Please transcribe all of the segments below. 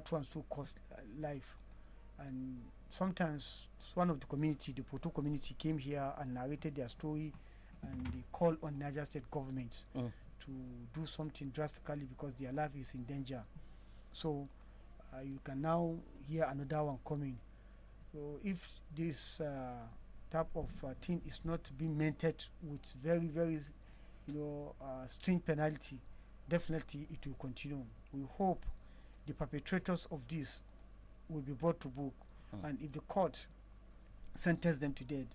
that one so cost life. And sometimes one of the community, the Poto community, came here and narrated their story, and they called on Niger State government to do something drastically because their life is in danger. So you can now hear another one coming. So if this type of thing is not being mentored with very, very, string penalty, definitely it will continue. We hope the perpetrators of this will be brought to book, and if the court sentence them to death,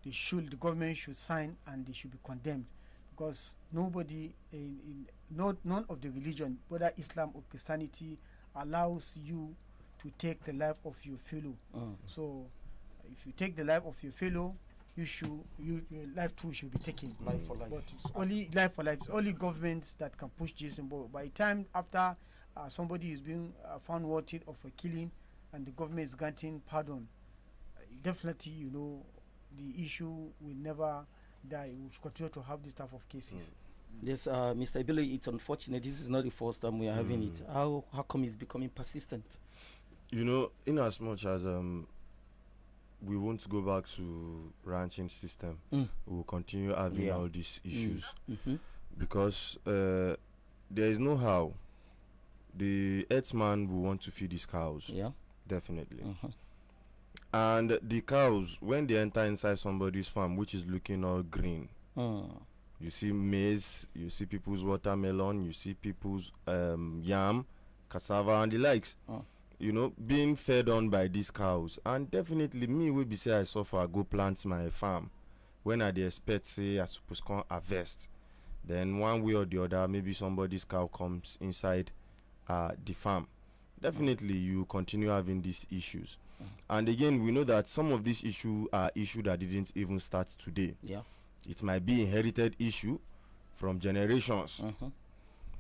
the government should sign and they should be condemned, because nobody none of the religion, whether Islam or Christianity, allows you to take the life of your fellow. So if you take the life of your fellow, your life too should be taken. Life for life. But it's only life for life. It's only governments that can push this. But by the time after somebody is being found worthy of a killing and the government is granting pardon, definitely, the issue will never die. We should continue to have this type of cases. Yes, Mr. Ibile, it's unfortunate. This is not the first time we are having it. How come it's becoming persistent? In as much as we won't go back to ranching system, we will continue having all these issues because there is no how the herdsman will want to feed his cows. Yeah, definitely. And the cows, when they enter inside somebody's farm, which is looking all green, you see maize, you see people's watermelon, you see people's yam, cassava, and the likes. Being fed on by these cows. And definitely me will be say I suffer, go plant my farm. When I dey expect say I suppose come harvest, then one way or the other, maybe somebody's cow comes inside the farm. Definitely you continue having these issues. And again, we know that some of these issues are issues that didn't even start today. Yeah, it might be inherited issue from generations.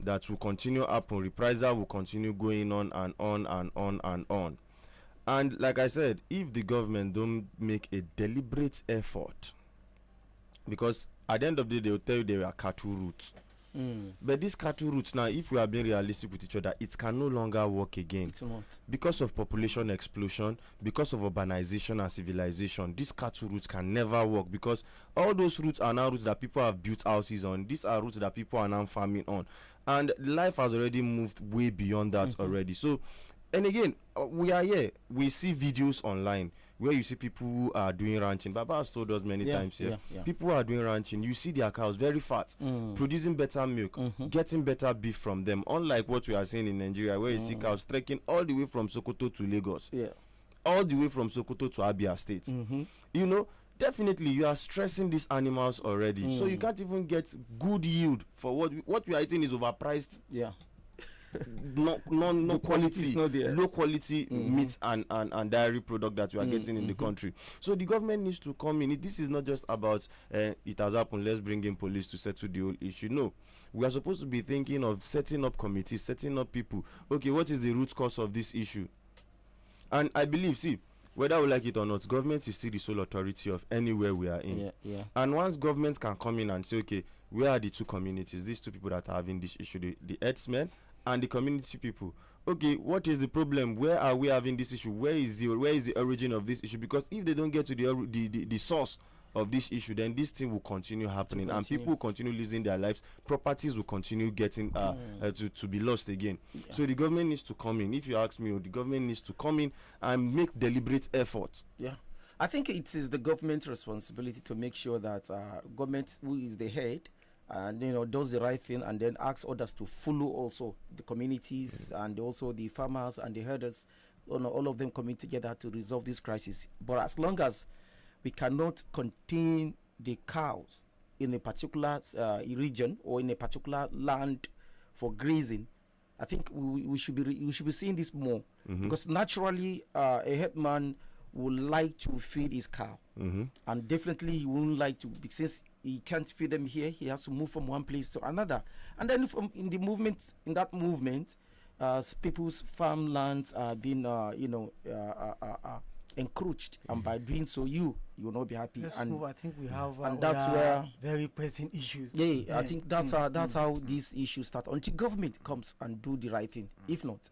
That will continue happen. Reprisal will continue going on and on and on and on. And like I said, if the government don't make a deliberate effort, because at the end of the day, they'll tell you they are cattle routes. But these cattle routes now, if we are being realistic with each other, it can no longer work again. It's not. Because of population explosion, because of urbanization and civilization, these cattle routes can never work, because all those routes are now routes that people have built houses on. These are routes that people are now farming on. And life has already moved way beyond that already. So, and again, we are here. We see videos online where you see people who are doing ranching. Baba has told us many times here. People are doing ranching. You see their cows very fat, producing better milk, getting better beef from them. Unlike what we are seeing in Nigeria, where you see cows trekking all the way from Sokoto to Lagos, all the way from Sokoto to Abia State. Definitely you are stressing these animals already. So you can't even get good yield for what we are eating is overpriced. No quality, low quality meat and dairy product that you are getting in the country. So the government needs to come in. This is not just about it has happened, let's bring in police to settle the whole issue. No, we are supposed to be thinking of setting up committees, setting up people. Okay, what is the root cause of this issue? And I believe, whether we like it or not, government is still the sole authority of anywhere we are in. And once government can come in and say, okay, where are the two communities, these two people that are having this issue, the herdsmen and the community people? Okay, what is the problem? Where are we having this issue? Where is the origin of this issue? Because if they don't get to the source of this issue, then this thing will continue happening, and people will continue losing their lives. Properties will continue getting to be lost again. So the government needs to come in. If you ask me, the government needs to come in and make deliberate effort. I think it is the government's responsibility to make sure that government, who is the head, and does the right thing, and then asks others to follow also, the communities and also the farmers and the herders, all of them coming together to resolve this crisis. But as long as we cannot contain the cows in a particular region or in a particular land for grazing, I think we should be seeing this more, because naturally a headman would like to feed his cow, and definitely he wouldn't like to, since he can't feed them here, he has to move from one place to another. And then in that movement, people's farmlands are being encroached, and by doing so you will not be happy. I think we have and that's where very pressing issues. I think that's how these issues start, until government comes and do the right thing. If not,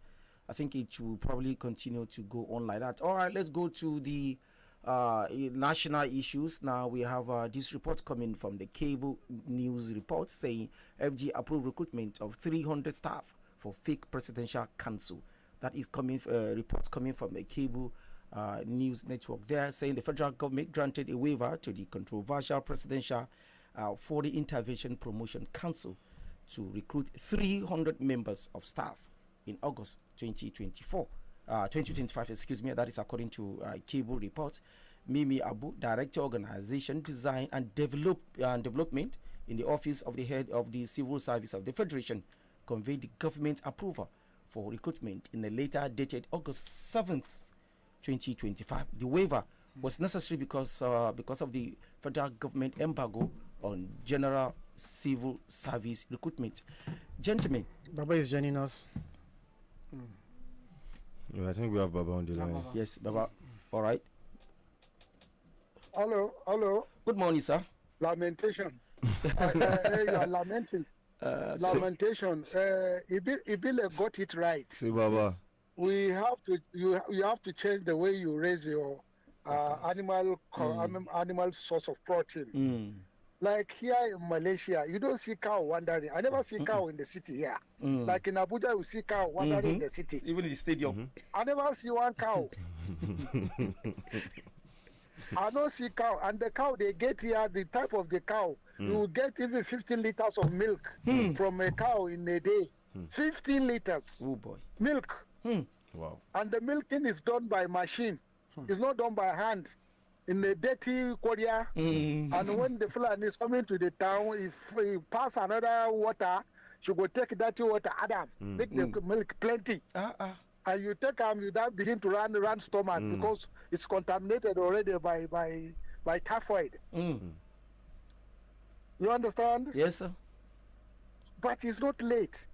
I think it will probably continue to go on like that. All right, let's go to the national issues. Now we have this report coming from the Cable News report saying FG approved recruitment of 300 staff for fake presidential council. That is coming reports coming from the Cable News network. There saying the federal government granted a waiver to the controversial presidential Foreign Intervention Promotion Council to recruit 300 members of staff in August 2025, excuse me. That is according to Cable report. Mimi Abu, Director Organization, Design and Development in the Office of the Head of the Civil Service of the Federation, conveyed the government approval for recruitment in a later dated August 7th, 2025. The waiver was necessary because of the federal government embargo on general civil service recruitment. Gentlemen, Baba is joining us. Yeah, I think we have Baba on the line. Yes, Baba. All right. Hello. Good morning, sir. Lamentation. You are lamenting. Lamentation. Ibile got it right. Say Baba. We have to. You have to change the way you raise your animal source of protein. Like here in Malaysia, you don't see cow wandering. I never see cow in the city here. Like in Abuja, you see cow wandering in the city. Even in the stadium. I never see one cow. I don't see cow. And the cow they get here, the type of the cow, you will get even 15 liters of milk from a cow in a day. 15 liters. Oh boy. Milk. Wow. And the milking is done by machine. It's not done by hand. In the dirty Korea, and when the Fulani is coming to the town, if he pass another water, she go take dirty water, Adam, make the milk plenty. And you take you then begin to run stomach because it's contaminated already by typhoid. You understand? Yes, sir. But it's not late.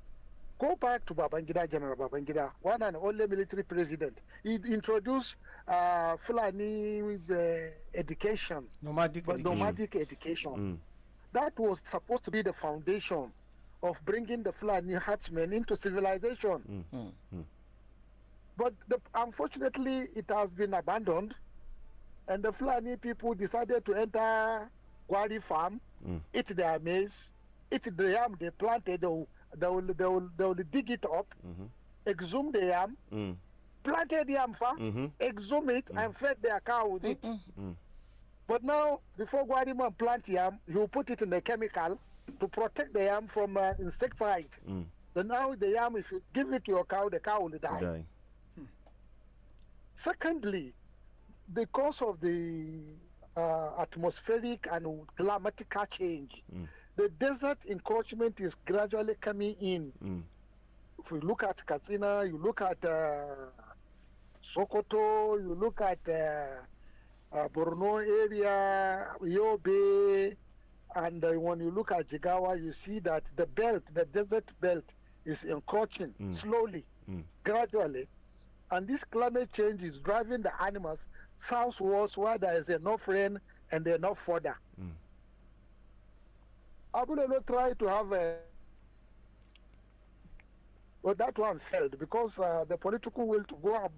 Go back to Babangida, General Babangida, one and only military president. He introduced Fulani education, nomadic education. That was supposed to be the foundation of bringing the Fulani herdsmen into civilization. But unfortunately, it has been abandoned, and the Fulani people decided to enter Gwari farm, eat their maize, eat the yam they planted. They will dig it up, exhume the yam, planted yam farm, exhume it, and fed their cow with it. But now, before Guadiman plant yam, he will put it in a chemical to protect the yam from insecticide. Then now the yam, if you give it to your cow, the cow will die. Secondly, because of the atmospheric and climatical change, the desert encroachment is gradually coming in. If you look at Katsina, you look at Sokoto, you look at Borno area, Yobe, and when you look at Jigawa, you see that the desert belt is encroaching slowly, gradually. And this climate change is driving the animals southwards where there is enough rain and enough fodder. Abulelo tried to have but that one failed because the political will to go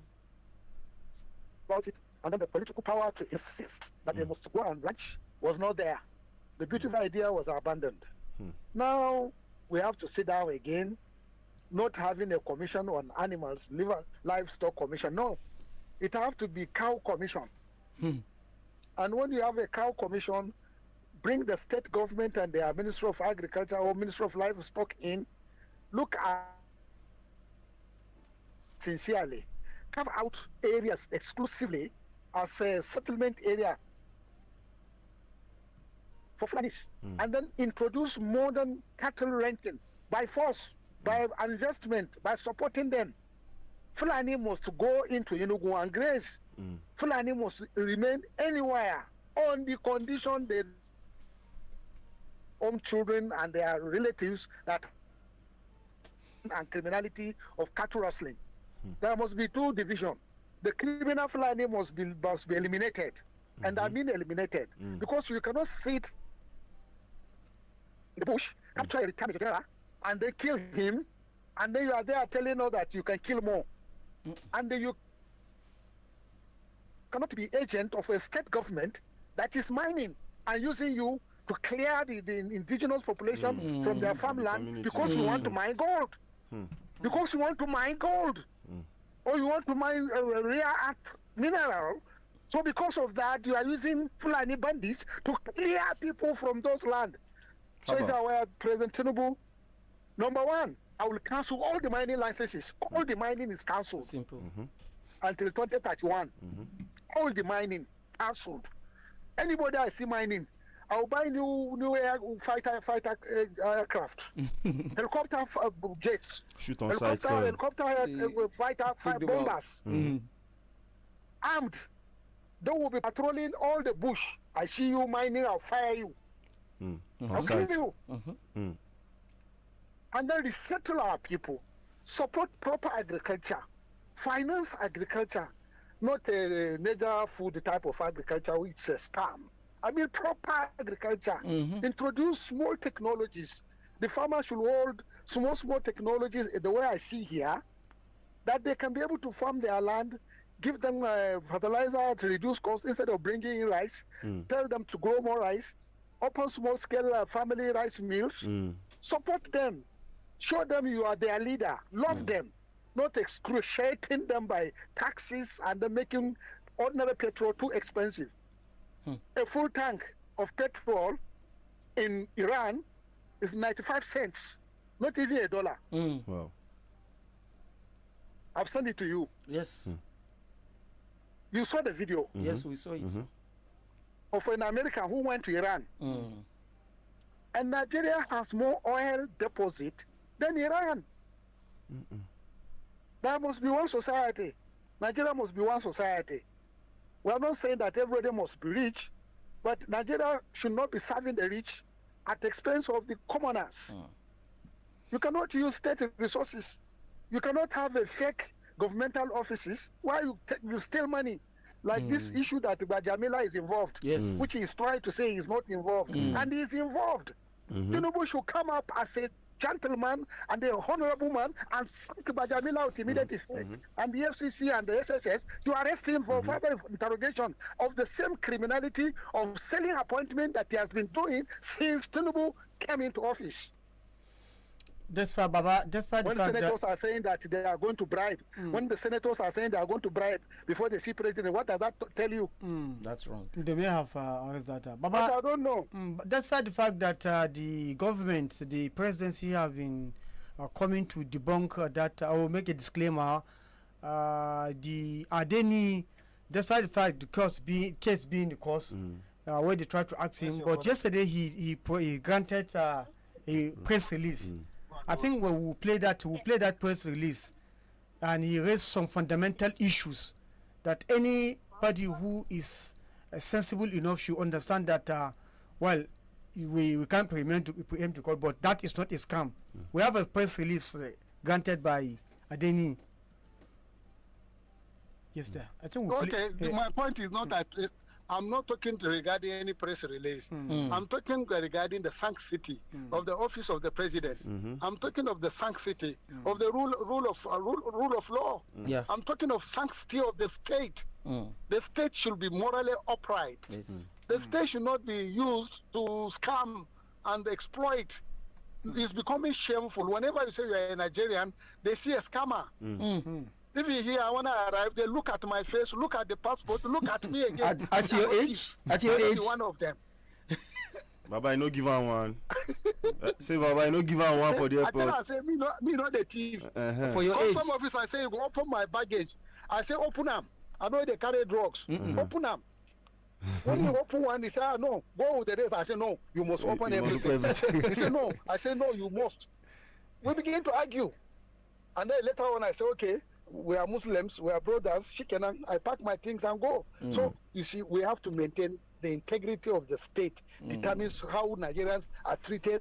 about it, and then the political power to insist that they must go and ranch was not there. The beautiful idea was abandoned. Now we have to sit down again, not having a commission on animals, livestock commission. No, it have to be cow commission. And when you have a cow commission, bring the state government and their Minister of Agriculture or Minister of Livestock in, look at sincerely, carve out areas exclusively as a settlement area for Fulanis, and then introduce modern cattle ranching by force, by investment, by supporting them. Fulani must go into Enugu and graze. Fulani must remain anywhere on the condition they own children and their relatives that and criminality of cattle rustling. There must be two divisions. The criminal Fulani must be eliminated, and I mean eliminated, because you cannot sit in the bush, capture a retirement general, and they kill him, and then you are there telling us that you can kill more. and you cannot be agent of a state government that is mining and using you to clear the indigenous population from their farmland because you want to mine gold. Because you want to mine gold. Or you want to mine a rare earth mineral. So because of that, you are using Fulani bandits to clear people from those lands. So if I were President Tinubu, number one, I will cancel all the mining licenses. All the mining is cancelled. Simple. Until 2031. All the mining cancelled. Anybody I see mining, I will buy new fighter aircraft, helicopter jets, shoot on sight, helicopter fighter bombers, armed. They will be patrolling all the bush. I see you mining, I'll fire you. I'll kill you. And then resettle our people. Support proper agriculture. Finance agriculture. Not a major food type of agriculture which is a scam. I mean proper agriculture. Introduce small technologies. The farmers should hold small technologies the way I see here, that they can be able to farm their land, give them fertilizer to reduce cost instead of bringing in rice, tell them to grow more rice, open small-scale family rice mills, support them, show them you are their leader, love them, not excruciating them by taxes and then making ordinary petrol too expensive. A full tank of petrol in Iran is 95 cents, not even $1. Wow. I've sent it to you. Yes. You saw the video. Yes, we saw it. Of an American who went to Iran. And Nigeria has more oil deposit than Iran. There must be one society. Nigeria must be one society. We are not saying that everybody must be rich, but Nigeria should not be serving the rich at the expense of the commoners. You cannot use state resources. You cannot have a fake governmental offices where you steal money. Like this issue that Bajamila is involved, which he is trying to say he is not involved, and he is involved. Tinubu should come up as a gentleman and a honorable man and sack Bajamila out immediate effect. And the FCC and the SSS to arrest him for further interrogation of the same criminality of selling appointment that he has been doing since Tinubu came into office. That's why, Baba. That's why when senators are saying that they are going to bribe, when the senators are saying they are going to bribe before they see president, what does that tell you? That's wrong. They may have arrested that. Baba, but I don't know. That's why the fact that the government, the presidency, have been coming to debunk that. I will make a disclaimer. The Adeni. That's why the fact the case being the cause, where they tried to ask him. But yesterday he granted a press release. I think we'll play that press release, and he raised some fundamental issues that anybody who is sensible enough should understand that, well, we can't preempt to call, but that is not a scam. We have a press release granted by Adeni. Yes, sir. I think my point is not that I'm not talking regarding any press release. I'm talking regarding the sanctity of the office of the president. I'm talking of the sanctity of the rule of law. I'm talking of sanctity of the state. The state should be morally upright. The state should not be used to scam and exploit. It's becoming shameful. Whenever you say you're a Nigerian, they see a scammer. If you hear I want to arrive, they look at my face, look at the passport, look at me again. At your age? At your age? One of them. Baba, I no give her one. Say, Baba, I no give her one for the airport. I tell her, I say, me not the thief. For your age? Some officer I say, you go open my baggage. I say, open them. I know they carry drugs. Open them. When you open one, he say, no, go with the rest. I say, no, you must open everything. He say, no. I say, no, you must. We begin to argue. And then later on, I say, okay, we are Muslims, we are brothers, I pack my things and go. So, you see, we have to maintain the integrity of the state, determines how Nigerians are treated.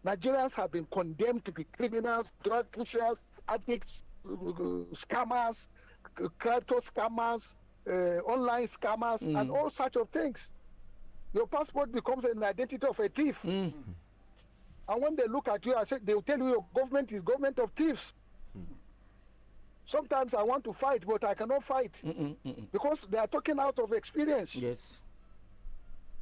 Nigerians have been condemned to be criminals, drug pushers, addicts, scammers, crypto scammers, online scammers, and all such of things. Your passport becomes an identity of a thief. And when they look at you, they will tell you your government is government of thieves. Sometimes I want to fight, but I cannot fight because they are talking out of experience. Yes.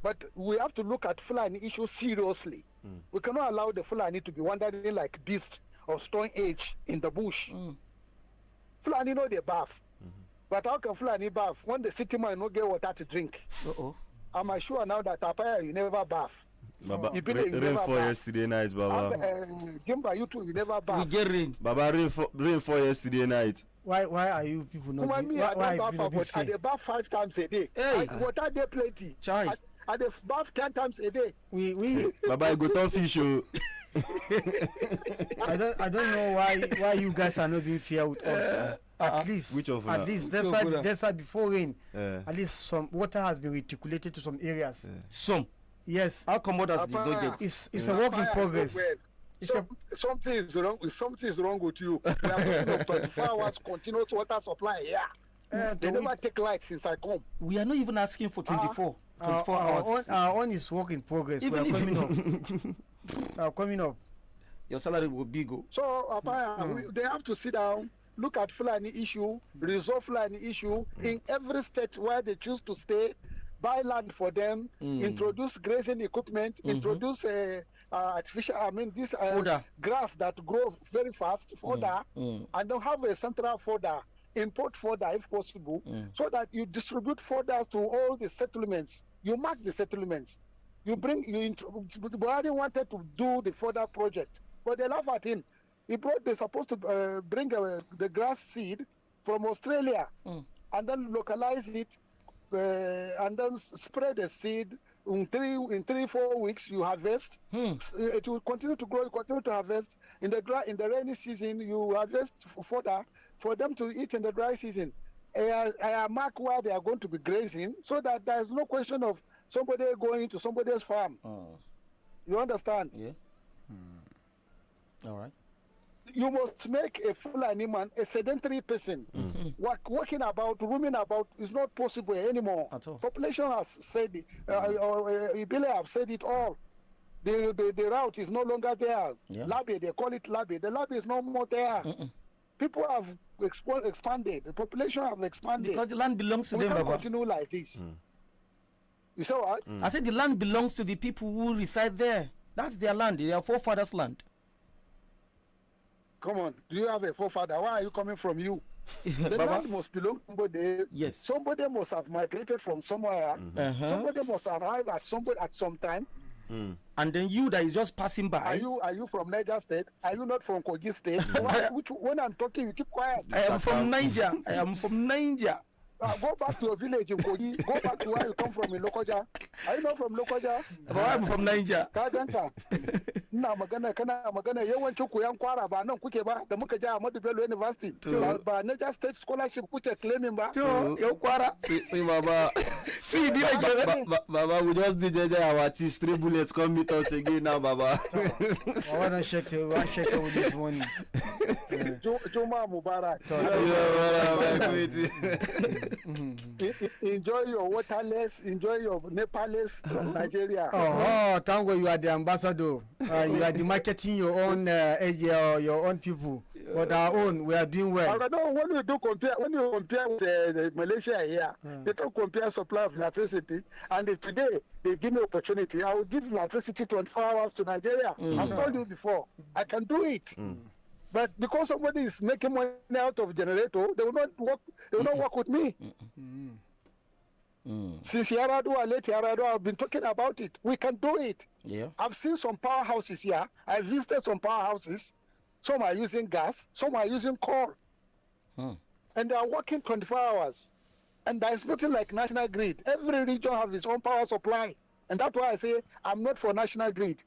But we have to look at Fulani issue seriously. We cannot allow the Fulani to be wandering like beasts of stone age in the bush. Fulani know they bath. But how can Fulani bath when the city man no get water to drink? I'm sure now that Apaya, you never bath. Baba, You believe you rain never fall bath. yesterday night, Baba. Gimba, you too, you never bath. We get rain. Baba, rain fall yesterday night. Why are you people not? Come on, me, why I are don't you bath, people but I fair? dey bath 5 times a day. Hey. Water dey plenty. Chai. I dey bath 10 times a day. We Baba, you go turn fish. Oh. I don't know why you guys are not being fair with us. At least Which of at una? least Which that's why before rain, Yeah. at least some water has been reticulated to some areas. Some. Yes, How come others did not Apaya. get? it's a work in Apaya, progress. well, It's a- something is wrong. Something is wrong with you. We are talking of 24 hours continuous water supply. Yeah, they never take light since I come. We are not even asking for 24 hours. Our own is work in progress. Even We are if coming up. your salary will be go. So Apaya, they have to sit down, look at Fulani issue, resolve Fulani issue in every state where they choose to stay. Buy land for them, introduce grazing equipment, introduce artificial, Fodder. grass that grow very fast, fodder, and then have a central fodder, import fodder if possible, so that you distribute fodders to all the settlements. You mark the settlements. Buhari wanted to do the fodder project, but they laugh at him. They're supposed to bring the grass seed from Australia and then localize it. And then spread the seed in 3-4 weeks. You harvest. It will continue to grow. Continue to harvest in the rainy season. You harvest fodder for them to eat in the dry season. I mark where they are going to be grazing, so that there is no question of somebody going to somebody's farm. You understand? Yeah. All right. You must make a Fulani man a sedentary person. Walking about, roaming about is not possible anymore. At all. Population has said it. Ibile have said it all. The route is no longer there. Yeah. Labi, they call it Labi. The Labi is no more there. People have expanded. The population have expanded. Because the land belongs to we them, can't Baba. continue like this. You say what? I said the land belongs to the people who reside there. That's their land. Their forefathers' land. Come on. Do you have a forefather? Why are you coming from you? The Baba? land must belong to somebody. Yes. Somebody must have migrated from somewhere. Somebody must arrive at some time. And then you that is just passing by. Are you from Niger State? Are you not from Kogi State? When I'm talking, you keep quiet. I am from Niger. I am from Niger. Go back to your village in Kogi. Go back to where you come from in Lokoja. Are you not from Lokoja? But I am from Niger. Ka ganka. Ina magana kana magana yawancin ku yan kwara ba nan kuke ba da muka je Ahmadu Bello University. Ba Niger State scholarship kuke claiming ba. Yo, Kwara. See, Baba. See, Baba, we just did our teach 3 bullets. Come meet us again now, Baba. I want to check with this money. Juma Mubarak. Enjoy your waterless, enjoy your Nepalese Nigeria. Oh, thank God you are the ambassador. You are the marketing your own area, your own people. But our own, we are doing well. I know when you compare with the Malaysia here, they don't compare supply of electricity. And if today they give me opportunity, I will give electricity 24 hours to Nigeria. I've told you before, I can do it. But because somebody is making money out of generator, they will not work. They will not work with me. Since Yar'Adua, late Yar'Adua, I've been talking about it. We can do it. Yeah. I've seen some powerhouses here. I visited some powerhouses. Some are using gas. Some are using coal. And they are working 24 hours. And there is nothing like national grid. Every region has its own power supply. And that's why I say I'm not for national grid.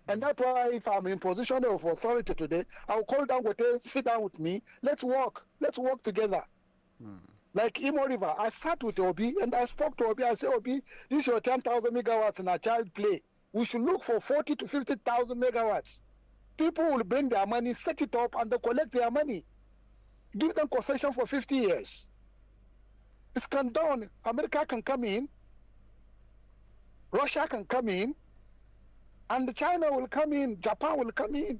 And that's why if I'm in position of authority today, I'll call Dangote, sit down with me. Let's work. Let's work together. Like Imo River, I sat with Obi and I spoke to Obi. I said, Obi, this is your 10,000 megawatts in a child play. We should look for 40 to 50,000 megawatts. People will bring their money, set it up, and they collect their money. Give them concession for 50 years. It's can done. America can come in. Russia can come in. And China will come in. Japan will come in.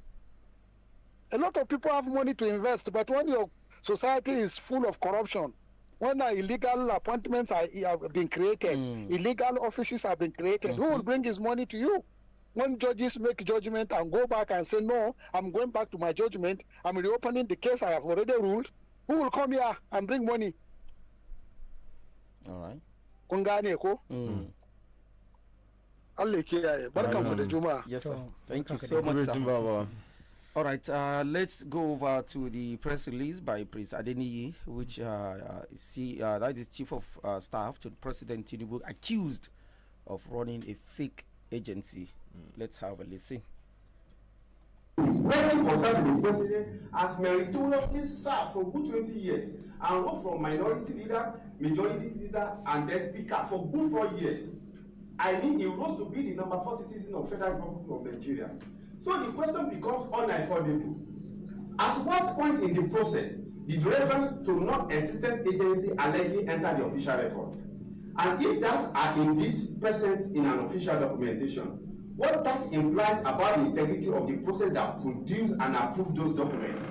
A lot of people have money to invest, but when your Society is full of corruption. When illegal appointments have been created, illegal offices have been created, who will bring his money to you? When judges make judgment and go back and say, no, I'm going back to my judgment, I'm reopening the case I have already ruled, who will come here and bring money? All right. Yes, sir. Thank you so much, sir. All right, let's go over to the press release by Prince Adeniyi, which that is Chief of Staff to President Tinubu, accused of running a fake agency. Let's have a listen. Working for staff to the president has meritoriously served for good 20 years and worked from minority leader, majority leader, and then speaker for good 4 years. I mean, he rose to be the number 4 citizen of Federal Republic of Nigeria. So the question becomes unaffordable. At what point in the process did reference to non-existent agency allegedly enter the official record? And if that are indeed present in an official documentation, what that implies about the integrity of the process that produced and approved those documents?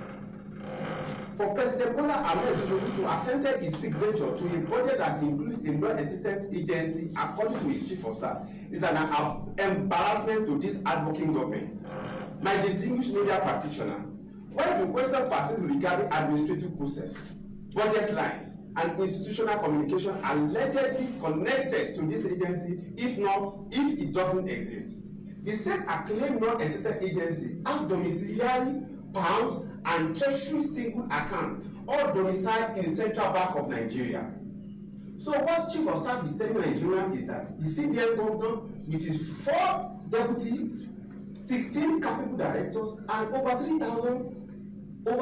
For President Bola Ahmed Tinubu to assent his signature to a budget that includes a non-existent agency, according to his chief of staff, is an embarrassment to this advocating government. My distinguished media practitioner, why do questions persist regarding administrative process, budget lines, and institutional communication allegedly connected to this agency, if it doesn't exist? The said acclaimed non-existent agency have domiciliary, pounds, and treasury single account, all domiciled in the Central Bank of Nigeria. So what Chief of Staff is telling Nigerians is that the CBN governor, with his 4 deputies, 16 capable directors, and over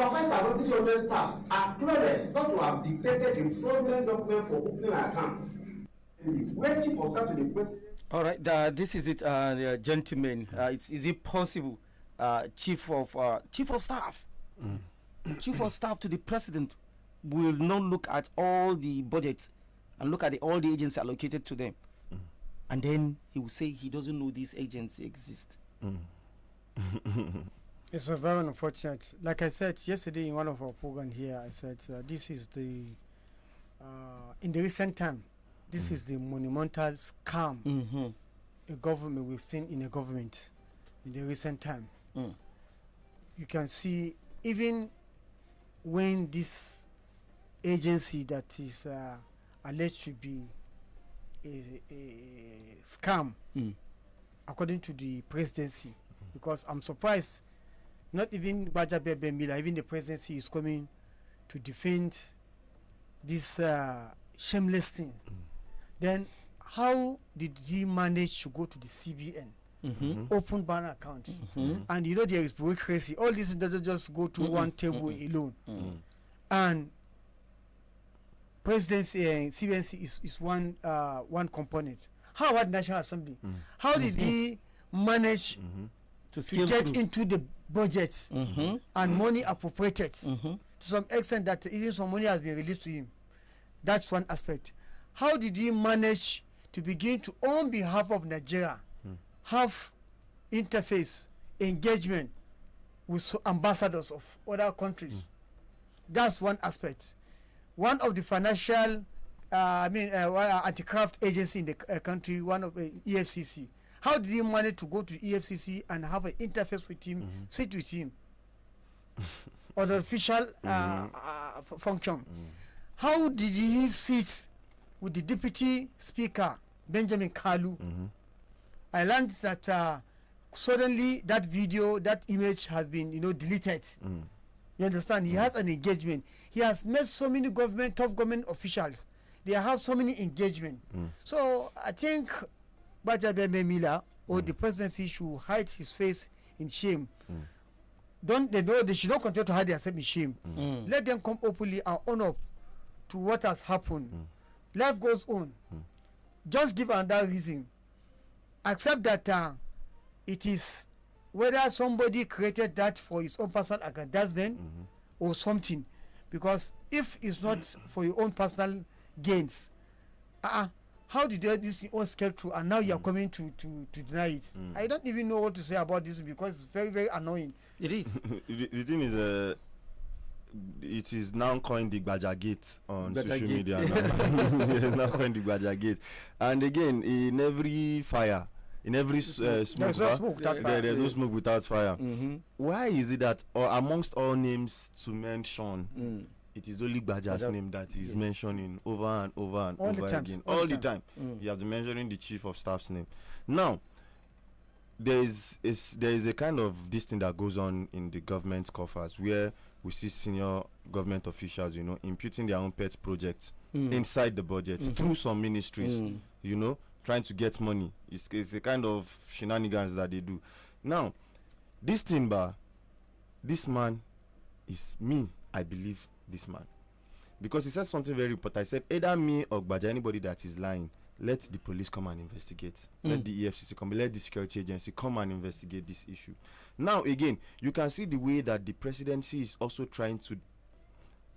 5,300 staffs are clueless not to have dictated a fraudulent document for opening accounts. Where Chief of Staff to the president. All right, this is it, gentlemen. Is it possible, Chief of Staff, Chief of Staff to the president will not look at all the budgets and look at all the agencies allocated to them, and then he will say he doesn't know this agency exists? It's very unfortunate. Like I said yesterday in one of our programs here, I said this is the in the recent time, this is the monumental scam a government we've seen in a government in the recent time. You can see even when this agency that is alleged to be a scam, according to the presidency, because I'm surprised not even Badeggi Mila, even the presidency is coming to defend this shameless thing. Then how did he manage to go to the CBN, open bank account, and you know there is bureaucracy, all this doesn't just go to one table alone, and presidency and CBN is one component. How about National Assembly? How did he manage to get into the budget and money appropriated to some extent that even some money has been released to him? That's one aspect. How did he manage to begin to, on behalf of Nigeria, have interface, engagement with ambassadors of other countries? That's one aspect. One of the financial, anti-graft agency in the country, one of the EFCC. How did he manage to go to EFCC and have an interface with him, sit with him, or the official function? How did he sit with the deputy speaker, Benjamin Kalu? I learned that suddenly that video, that image has been, deleted. You understand? He has an engagement. He has met so many top government officials. They have so many engagement. So I think Badeggi Mila or the presidency should hide his face in shame. They should not continue to hide themselves in shame. Let them come openly and own up to what has happened. Life goes on. Just give another reason. Accept that it is whether somebody created that for his own personal aggrandizement or something. Because if it's not for your own personal gains, how did this all scale through, and now you are coming to deny it? I don't even know what to say about this because it's very, very annoying. It is. The thing is, it is now coined the Badeggi on social Badeggi. media now. It's now coined the Badeggi. And again, in every fire, in every smoke, there's no smoke without fire. there's no smoke without fire. Mm-hmm. Why is it that amongst all names to mention, it is only Baja's name that is mentioning over and over and All over the again? time. All the time. You have to mentioning the chief of staff's name. Now, there is a kind of this thing that goes on in the government coffers where we see senior government officials, imputing their own pet projects inside the budget through some ministries, trying to get money. It's a kind of shenanigans that they do. Now, this thing, this man is me, I believe this man. Because he said something very important. He said, either me or Baja, anybody that is lying, let the police come and investigate. Let the EFCC come, let the security agency come and investigate this issue. Now, again, you can see the way that the presidency is also trying to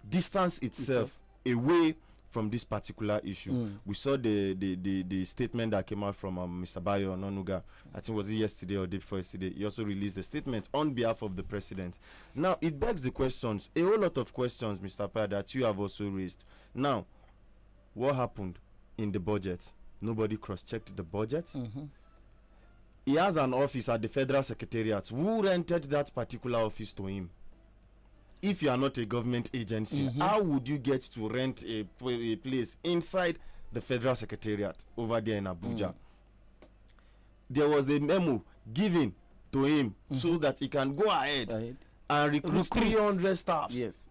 distance itself away from this particular issue. We saw the statement that came out from Mr. Bayo Ononuga. I think was it yesterday or day before yesterday. He also released a statement on behalf of the president. Now, it begs the questions, a whole lot of questions, Mr. Paya, that you have also raised. Now, what happened in the budget? Nobody cross-checked the budget. He has an office at the Federal Secretariat. Who rented that particular office to him? If you are not a government agency, how would you get to rent a place inside the Federal Secretariat over there in Abuja? There was a memo given to him so that he can go ahead and recruit 300 staff. Yes.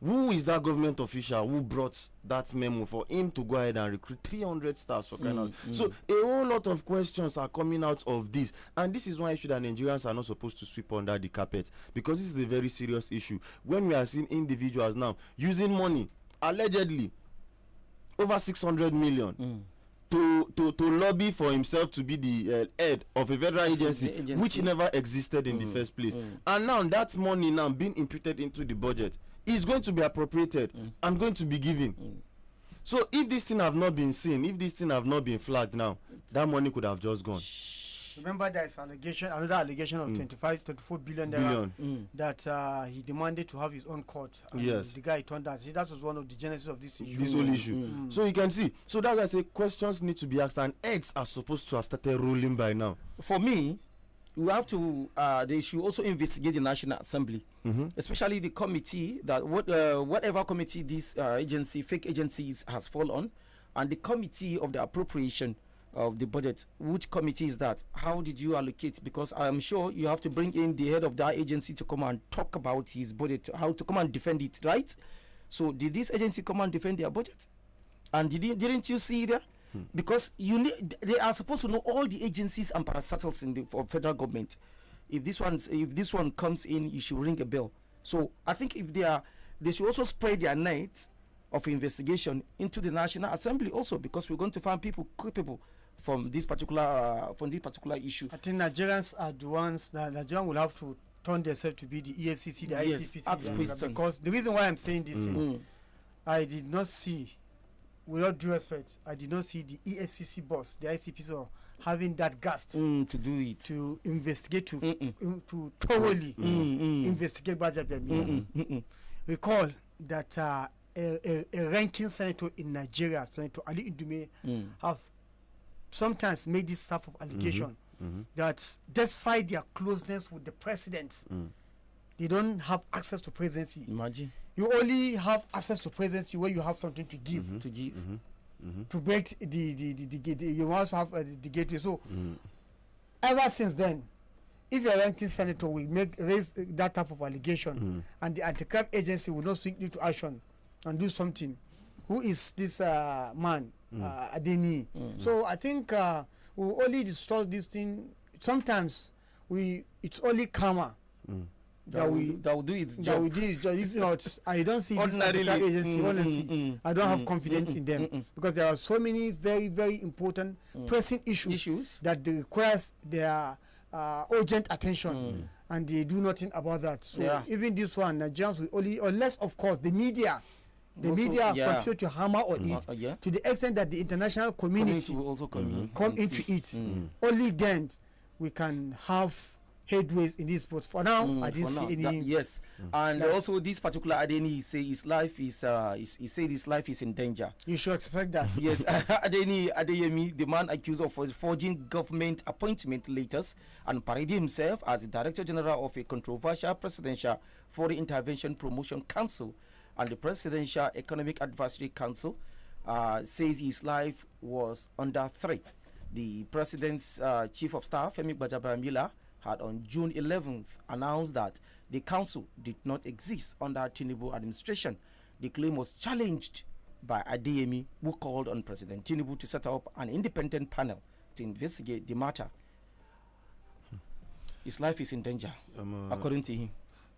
Who is that government official who brought that memo for him to go ahead and recruit 300 staff for crying out? So a whole lot of questions are coming out of this, and this is one issue that Nigerians are not supposed to sweep under the carpet, because this is a very serious issue. When we are seeing individuals now using money, allegedly over 600 million to lobby for himself to be the head of a federal agency which never existed in the first place, and now that money now being imputed into the budget is going to be appropriated and going to be given. So if this thing have not been seen, if this thing have not been flagged now, that money could have just gone. Remember, there is another allegation of 24 billion that he demanded to have his own court. Yes. The guy turned out. That was one of the genesis of this issue. This whole issue. So you can see. So that's why I say questions need to be asked, and eggs are supposed to have started rolling by now. For me, we have to. They should also investigate the National Assembly, especially the committee that whatever committee this fake agencies has fallen on, and the committee of the appropriation of the budget. Which committee is that? How did you allocate? Because I am sure you have to bring in the head of that agency to come and talk about his budget, how to come and defend it, right? So did this agency come and defend their budget? And didn't you see there? Because they are supposed to know all the agencies and parastatals in the federal government. If this one comes in, you should ring a bell. So I think if they should also spread their net of investigation into the National Assembly also, because we're going to find people capable from this particular issue. I think Nigerians are the ones that Nigerians will have to turn themselves to be the EFCC, the ICPC. Because the reason why I'm saying this, I did not see, with all due respect, I did not see the EFCC boss, the ICPC, having that gust to do it, to investigate, to thoroughly investigate Badeggi. Recall that a ranking senator in Nigeria, Senator Ali Indume, have sometimes made this type of allegation that despite their closeness with the president, they don't have access to presidency. Imagine. You only have access to presidency when you have something to give. To break you must have the gateway. So ever since then, if a ranking senator will raise that type of allegation and the anti-crime agency will not swing into action and do something, who is this man, Adeni? So I think we only discuss this thing. Sometimes it's only karma that will do its job. If not, I don't see this anti-crime agency. Honestly, I don't have confidence in them because there are so many very, very important pressing issues that requires their urgent attention, and they do nothing about that. So even this one, Nigerians will only, unless of course the media continue to hammer on it to the extent that the international community will also come into it. Only then we can have headways in this, but for now I didn't see any. Yes, and also this particular Adeni, he say his life is he said his life is in danger. You should expect that. Yes, Adeni Adeyemi, the man accused of forging government appointment letters and parading himself as the Director General of a controversial Presidential Foreign Intervention Promotion Council and the Presidential Economic Advisory Council, says his life was under threat. The President's Chief of Staff, Femi Gbajabiamila, had on June 11th announced that the council did not exist under Tinubu administration. The claim was challenged by Adeyemi, who called on President Tinubu to set up an independent panel to investigate the matter. His life is in danger, according to him.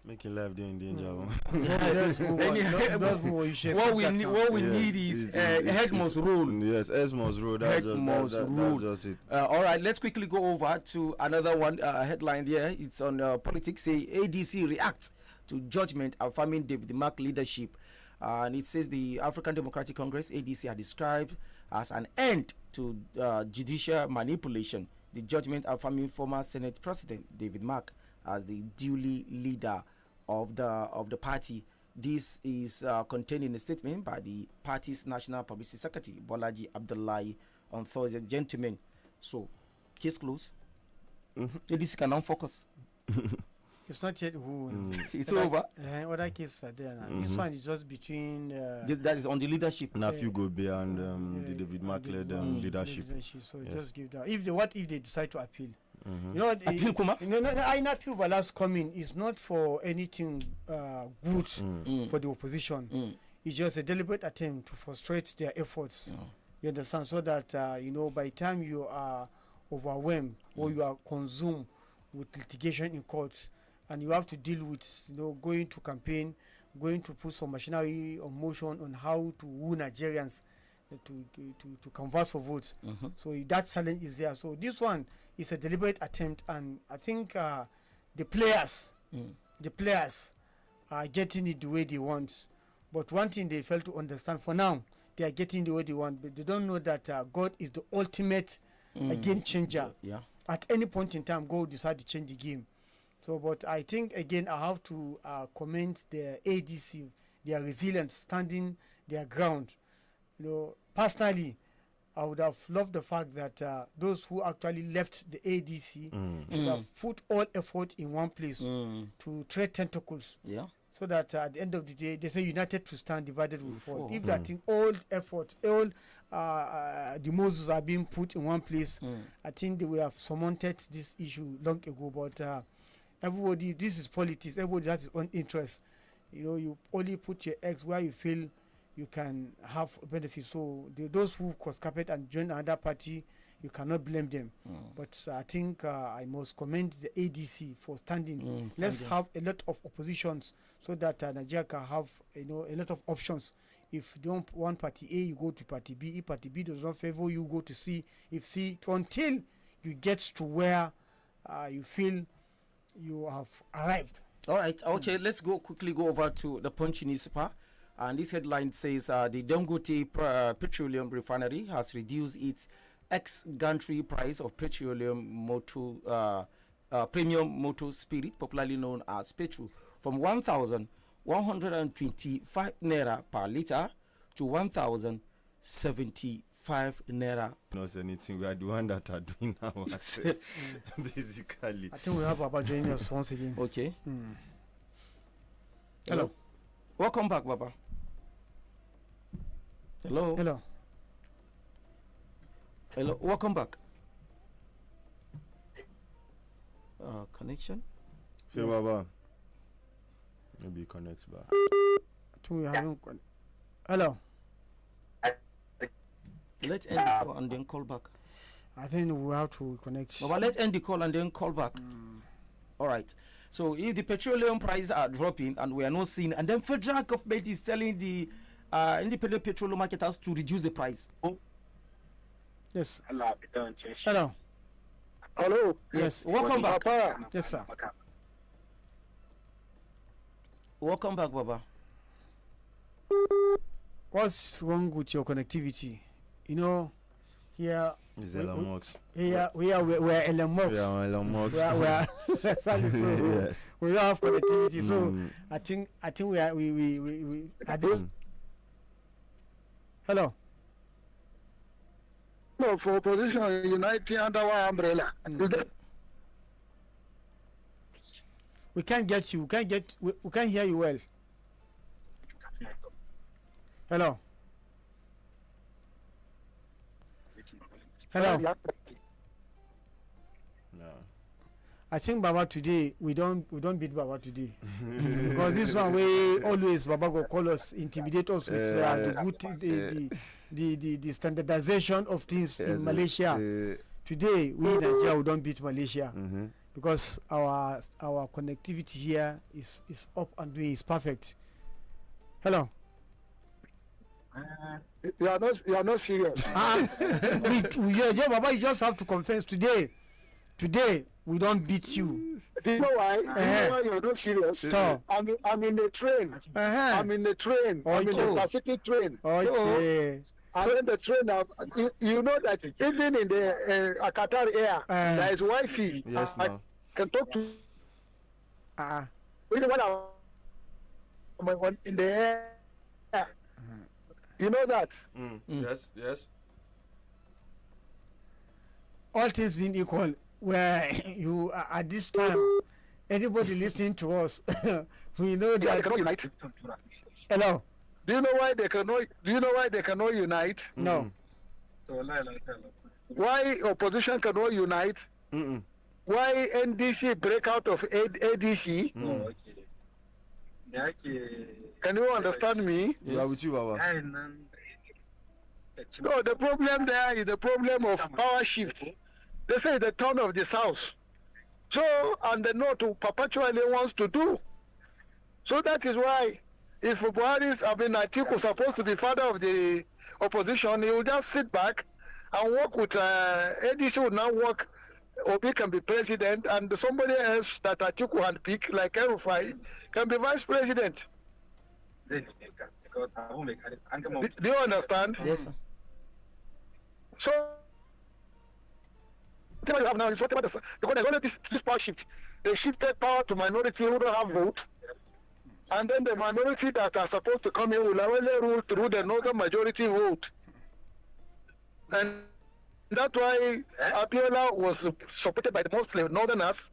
Making life there in danger. What we need is head must rule. Yes, head must rule. That's just it. All right, let's quickly go over to another one headline there. It's on politics. Say ADC react to judgment affirming David Mark leadership. And it says the African Democratic Congress, ADC, are described as an end to judicial manipulation. The judgment affirming former Senate President David Mark as the duly leader of the party. This is contained in a statement by the party's National Publicity Secretary Bolaji Abdullahi on Thursday. Gentlemen, so case closed. ADC can now focus. It's not yet who. It's over. Other cases are there now. This one is just between. That is on the leadership. Nafi Gobe and the David Mark led leadership. So just give that. If they decide to appeal. You know, I not feel the last coming is not for anything good for the opposition. It's just a deliberate attempt to frustrate their efforts. You understand? So that by the time you are overwhelmed or you are consumed with litigation in court, and you have to deal with going to campaign, going to put some machinery on motion on how to woo Nigerians to converse for votes. So that challenge is there. So this one is a deliberate attempt, and I think the players are getting it the way they want. But one thing they fail to understand for now, they are getting the way they want, but they don't know that God is the ultimate game changer. Yeah. At any point in time, God decide to change the game. So, but I think again I have to commend the ADC, their resilience, standing their ground. Personally, I would have loved the fact that those who actually left the ADC should have put all effort in one place to trade tentacles. Yeah. So that at the end of the day, they say united to stand, divided we fall. If that thing, all effort, all the Moses are being put in one place, I think they would have surmounted this issue long ago. But everybody, this is politics. Everybody has his own interest. You only put your eggs where you feel you can have benefit. So those who cross carpet and join another party, you cannot blame them. But I think I must commend the ADC for standing. Let's have a lot of oppositions so that Nigeria can have a lot of options. If you don't want party A, you go to party B. If party B does not favor you, go to C. If C, until you get to where you feel you have arrived. All right. Okay. Let's quickly go over to the Punch newspaper. And this headline says the Dangote Petroleum Refinery has reduced its ex-gantry price of premium motor spirit, popularly known as petrol, from 1,125 naira per liter to 1,075 naira. Not anything. We are the one that are doing now. Basically. I think we have Baba joining us once again. Okay. Hello. Welcome back, Baba. Hello. Hello. Hello. Welcome back. Connection. Say Baba. Maybe connects back. I think we haven't. Hello. Let's end the call and then call back. I think we have to connect. But let's end the call and then call back. All right. So if the petroleum prices are dropping and we are not seeing, and then federal government is telling the independent petroleum marketers to reduce the price. Yes. Hello. Hello. Hello. Yes. Welcome back. Yes, sir. Welcome back, Baba. What's wrong with your connectivity? Here It's Elon Musk. We're Elon Musk. We are Elon Musk. We're exactly so. Yes. We don't have connectivity, so I think we are this. Hello. No, for opposition uniting under one umbrella. We can't get you. We can't hear you well. Hello. Hello. No. I think Baba today we don't beat Baba today because this one way always Baba go call us, intimidate us with the standardization of things in Malaysia. Today we in Nigeria we don't beat Malaysia because our connectivity here is up and doing is perfect. Hello. You are not serious. Yeah, Baba, you just have to confess today we don't beat you. Do you know why? Do you know why you're not serious? So, I'm in the train. I'm in the train. Okay. I'm in the Pacific train. Okay. And then the train, you know that even in the Qatar air, there is Wi-Fi. Yes, I now. can talk to even when I'm in the air. You know that? Yes. All things being equal, where you are at this time, anybody listening to us, we know They that. cannot unite. Hello. Do you know why they cannot unite? No. Why opposition cannot unite? Why NDC break out of ADC? Can you understand me? We are with you, Baba. No, the problem there is the problem of power shift. They say the turn of the south. So, and the north perpetually wants to do. So that is why, if Buhari's, Atiku supposed to be father of the opposition, he will just sit back and work with ADC will now work. Obi can be president, and somebody else that Atiku had picked, like Erufai, can be vice president. Do you understand? Yes, sir. So, whatever you have now is whatever because there's only this power shift. They shifted power to minority who don't have vote, and then the minority that are supposed to come in will only rule through the northern majority vote. And that's why Abiola was supported by the Muslim northerners,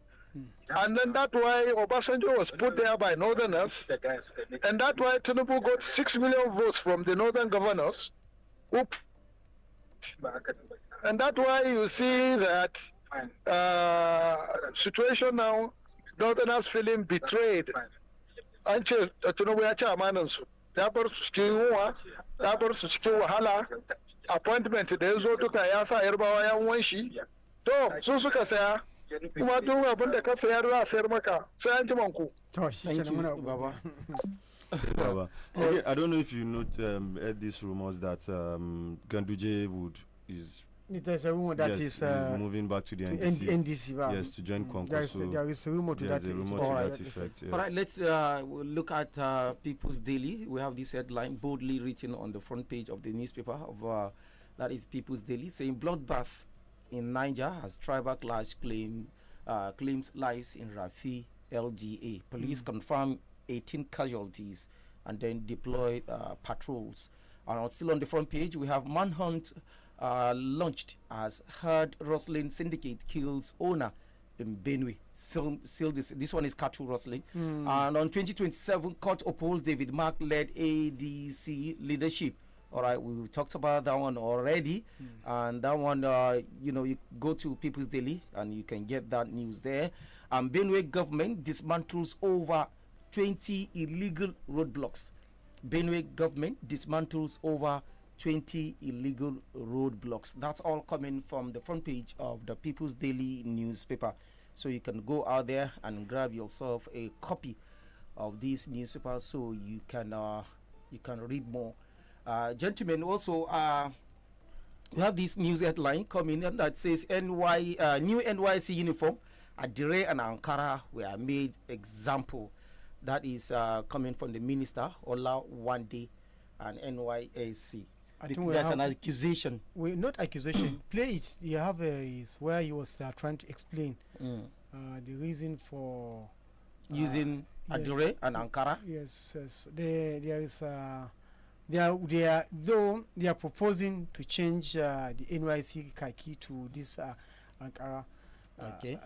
and then that's why Obasanjo was put there by northerners, and that's why Tinubu got 6 million votes from the northern governors. And that's why you see that situation now, northerners feeling betrayed. Tinubu ya ci amanansu, ya bar su cikin yunwa, ya bar su cikin wahala. Appointment da ya zo duka ya sa yarbawa ya wanshi. To, su suka saya. Kuma duk abin da ka sayar za a sayar maka sai an ji manku. Thank you, Baba. Baba. Okay, I don't know if you heard these rumors that Ganduje there's a rumor that is moving back to the NDC. Yes, to join Conco. There is a rumor to that effect. Yes. All right, let's look at People's Daily. We have this headline boldly written on the front page of the newspaper of that is People's Daily, saying bloodbath in Niger as tribal clash claims lives in Rafi LGA. Police confirm 18 casualties and then deploy patrols. And still on the front page, we have manhunt launched as herd rustling syndicate kills owner in Benue. This one is cattle rustling. And on 2027, court upholds David Mark led ADC leadership. All right, we talked about that one already, and that one, you go to People's Daily and you can get that news there. And Benue government dismantles over 20 illegal roadblocks. Benue government dismantles over 20 illegal roadblocks. That's all coming from the front page of the People's Daily newspaper. So you can go out there and grab yourself a copy of this newspaper so you can read more. Gentlemen, also we have this news headline coming in that says new NYC uniform at Dire and Ankara were made example. That is coming from the minister Ola Wande and NYSC. I think That's an accusation. We not accusation. Play it. You have is where he was trying to explain the reason for using yes, Adire and Ankara. Yes, yes. There is though they are proposing to change the NYC khaki to this Ankara. Okay.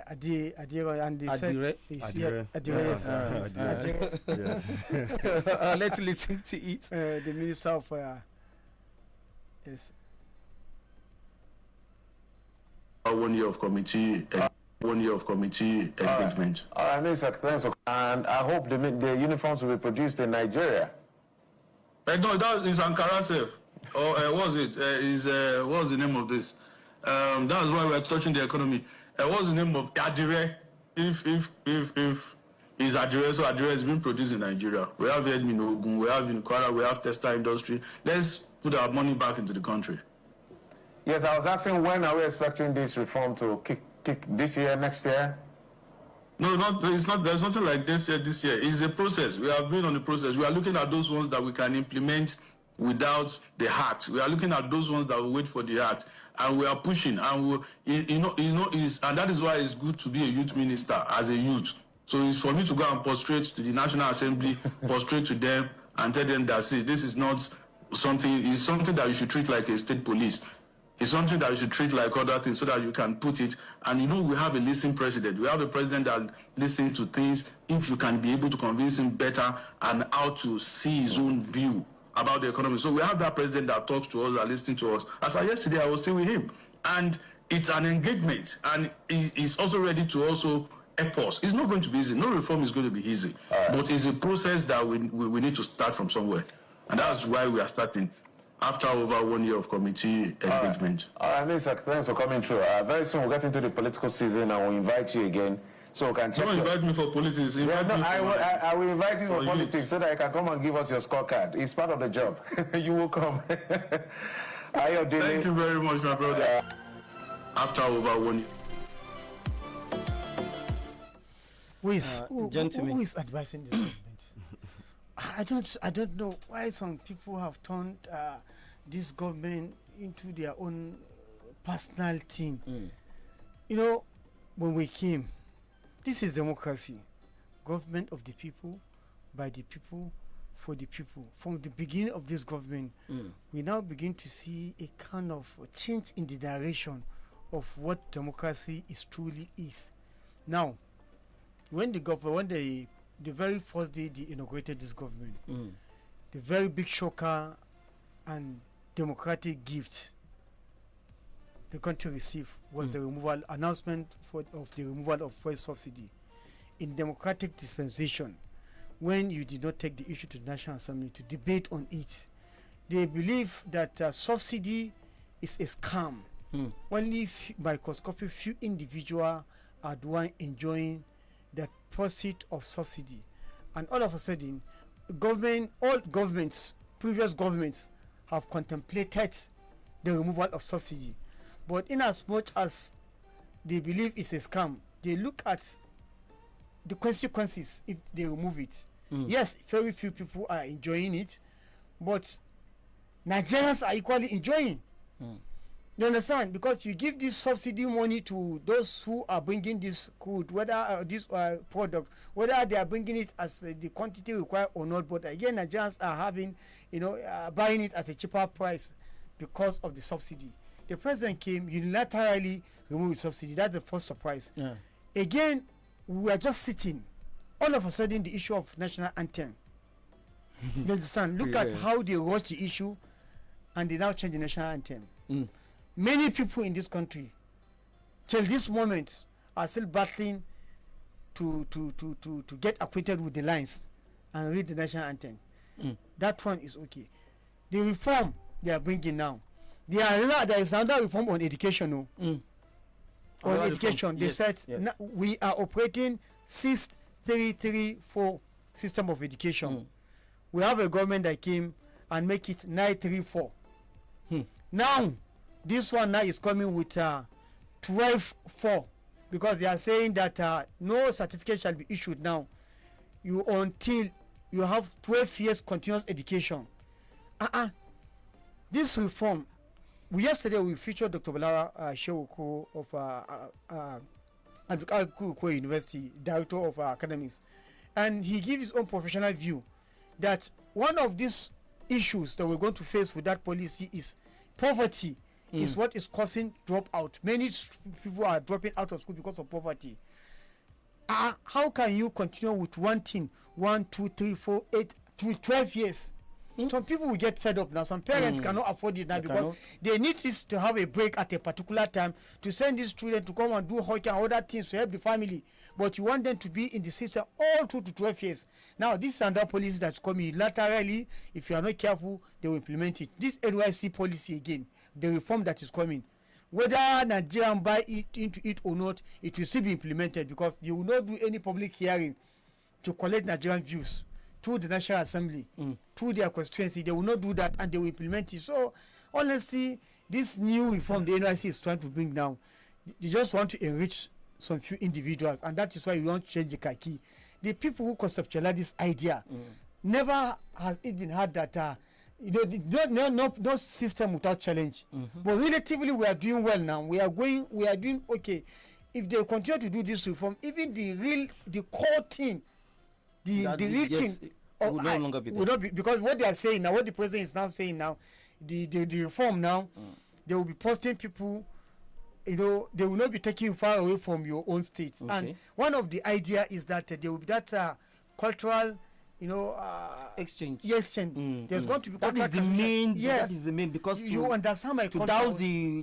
Adire, and they said Adire. Adire. Yes. Let's listen to it. The minister of yes. 1 year of committee. 1 year of committee engagement. All right, Mr. Thanks. And I hope the uniforms will be produced in Nigeria. No, that is Ankara safe. Or what's it? What's the name of this? That's why we're touching the economy. What's the name of Adire? If is Adire, so Adire is being produced in Nigeria. We have it in Ogun, we have in Kwara, we have textile industry. Let's put our money back into the country. Yes, I was asking when are we expecting this reform to kick this year, next year? No, it's not. There's nothing like this year. This year it's a process. We have been on the process. We are looking at those ones that we can implement without the heart. We are looking at those ones that will wait for the heart, and we are pushing. And and that is why it's good to be a youth minister as a youth. So it's for me to go and prostrate to the National Assembly, prostrate to them, and tell them that see, this is not something. It's something that you should treat like a state police. It's something that you should treat like other things so that you can put it. And we have a listening president. We have a president that listens to things if you can be able to convince him better and how to see his own view about the economy. So we have that president that talks to us, that listens to us. As of yesterday, I was still with him. And it's an engagement. And he's also ready to also help us. It's not going to be easy. No reform is going to be easy. Right. But it's a process that we need to start from somewhere. And that's why we are starting. After over 1 year of committee engagement. All right, Mr. Thanks for coming through. Very soon we'll get into the political season and we'll invite you again so we can check. Don't invite me for politics. I will invite you for politics so that you can come and give us your scorecard. It's part of the job. You will come. Thank you very much, my brother. After over 1 year. Who is advising this government? I don't know why some people have turned this government into their own personal thing. When we came, this is democracy, government of the people, by the people, for the people. From the beginning of this government, we now begin to see a kind of change in the direction of what democracy truly is. Now, when the very first day they inaugurated this government, the very big shocker and democratic gift the country received was the announcement of the removal of fuel subsidy. In democratic dispensation, when you did not take the issue to the National Assembly to debate on it, they believe that subsidy is a scam. Only microscopic few individuals are the one enjoying the proceed of subsidy, and all of a sudden all governments, previous governments, have contemplated the removal of subsidy, but in as much as they believe it's a scam, they look at the consequences if they remove it. Yes, very few people are enjoying it, but Nigerians are equally enjoying. You understand? Because you give this subsidy money to those who are bringing this crude, whether this product, whether they are bringing it as the quantity required or not. But again, Nigerians are having, buying it at a cheaper price because of the subsidy. The president came unilaterally, removed the subsidy. That's the first surprise. Yeah. Again, we are just sitting. All of a sudden, the issue of national anthem. You understand? Look at how they watch the issue, and they now change the national anthem. Many people in this country, till this moment, are still battling to get acquainted with the lines and read the national anthem. That one is okay. The reform they are bringing now, there is another reform on education. On education, they said we are operating 6334 system of education. We have a government that came and make it 934. Now, this one now is coming with 12.4, because they are saying that no certificate shall be issued now until you have 12 years continuous education. this reform, yesterday we featured Dr. Balara Shewoko of Agricultural University, Director of Academics, and he gives his own professional view that one of these issues that we're going to face with that policy is poverty. Is what is causing dropout. Many people are dropping out of school because of poverty. How can you continue with one thing 1, 2, 3, 4, 8 to 12 years? Some people will get fed up now. Some parents cannot afford it now because they need this to have a break at a particular time to send these children to come and do hockey and other things to help the family. But you want them to be in the system all through to 12 years. Now, this is another policy that's coming laterally. If you are not careful, they will implement it. This NYC policy again, the reform that is coming, whether Nigerians buy it into it or not, it will still be implemented because they will not do any public hearing to collect Nigerian views through the National Assembly, through their constituency. They will not do that and they will implement it. So, honestly, this new reform the NYC is trying to bring down, they just want to enrich some few individuals, and that is why we want to change the kaki. The people who conceptualize this idea, never has it been heard that no system without challenge. But relatively, we are doing well now. We are doing okay. If they continue to do this reform, even the core thing, the real thing will no longer be there. Will not be, because what they are saying now, what the president is now saying now, the reform now, they will be posting people. They will not be taking you far away from your own states. Okay. And one of the idea is that there will be that cultural, exchange. Yes, there's going to be that is the main. Yes, that is the main because you understand my to douse the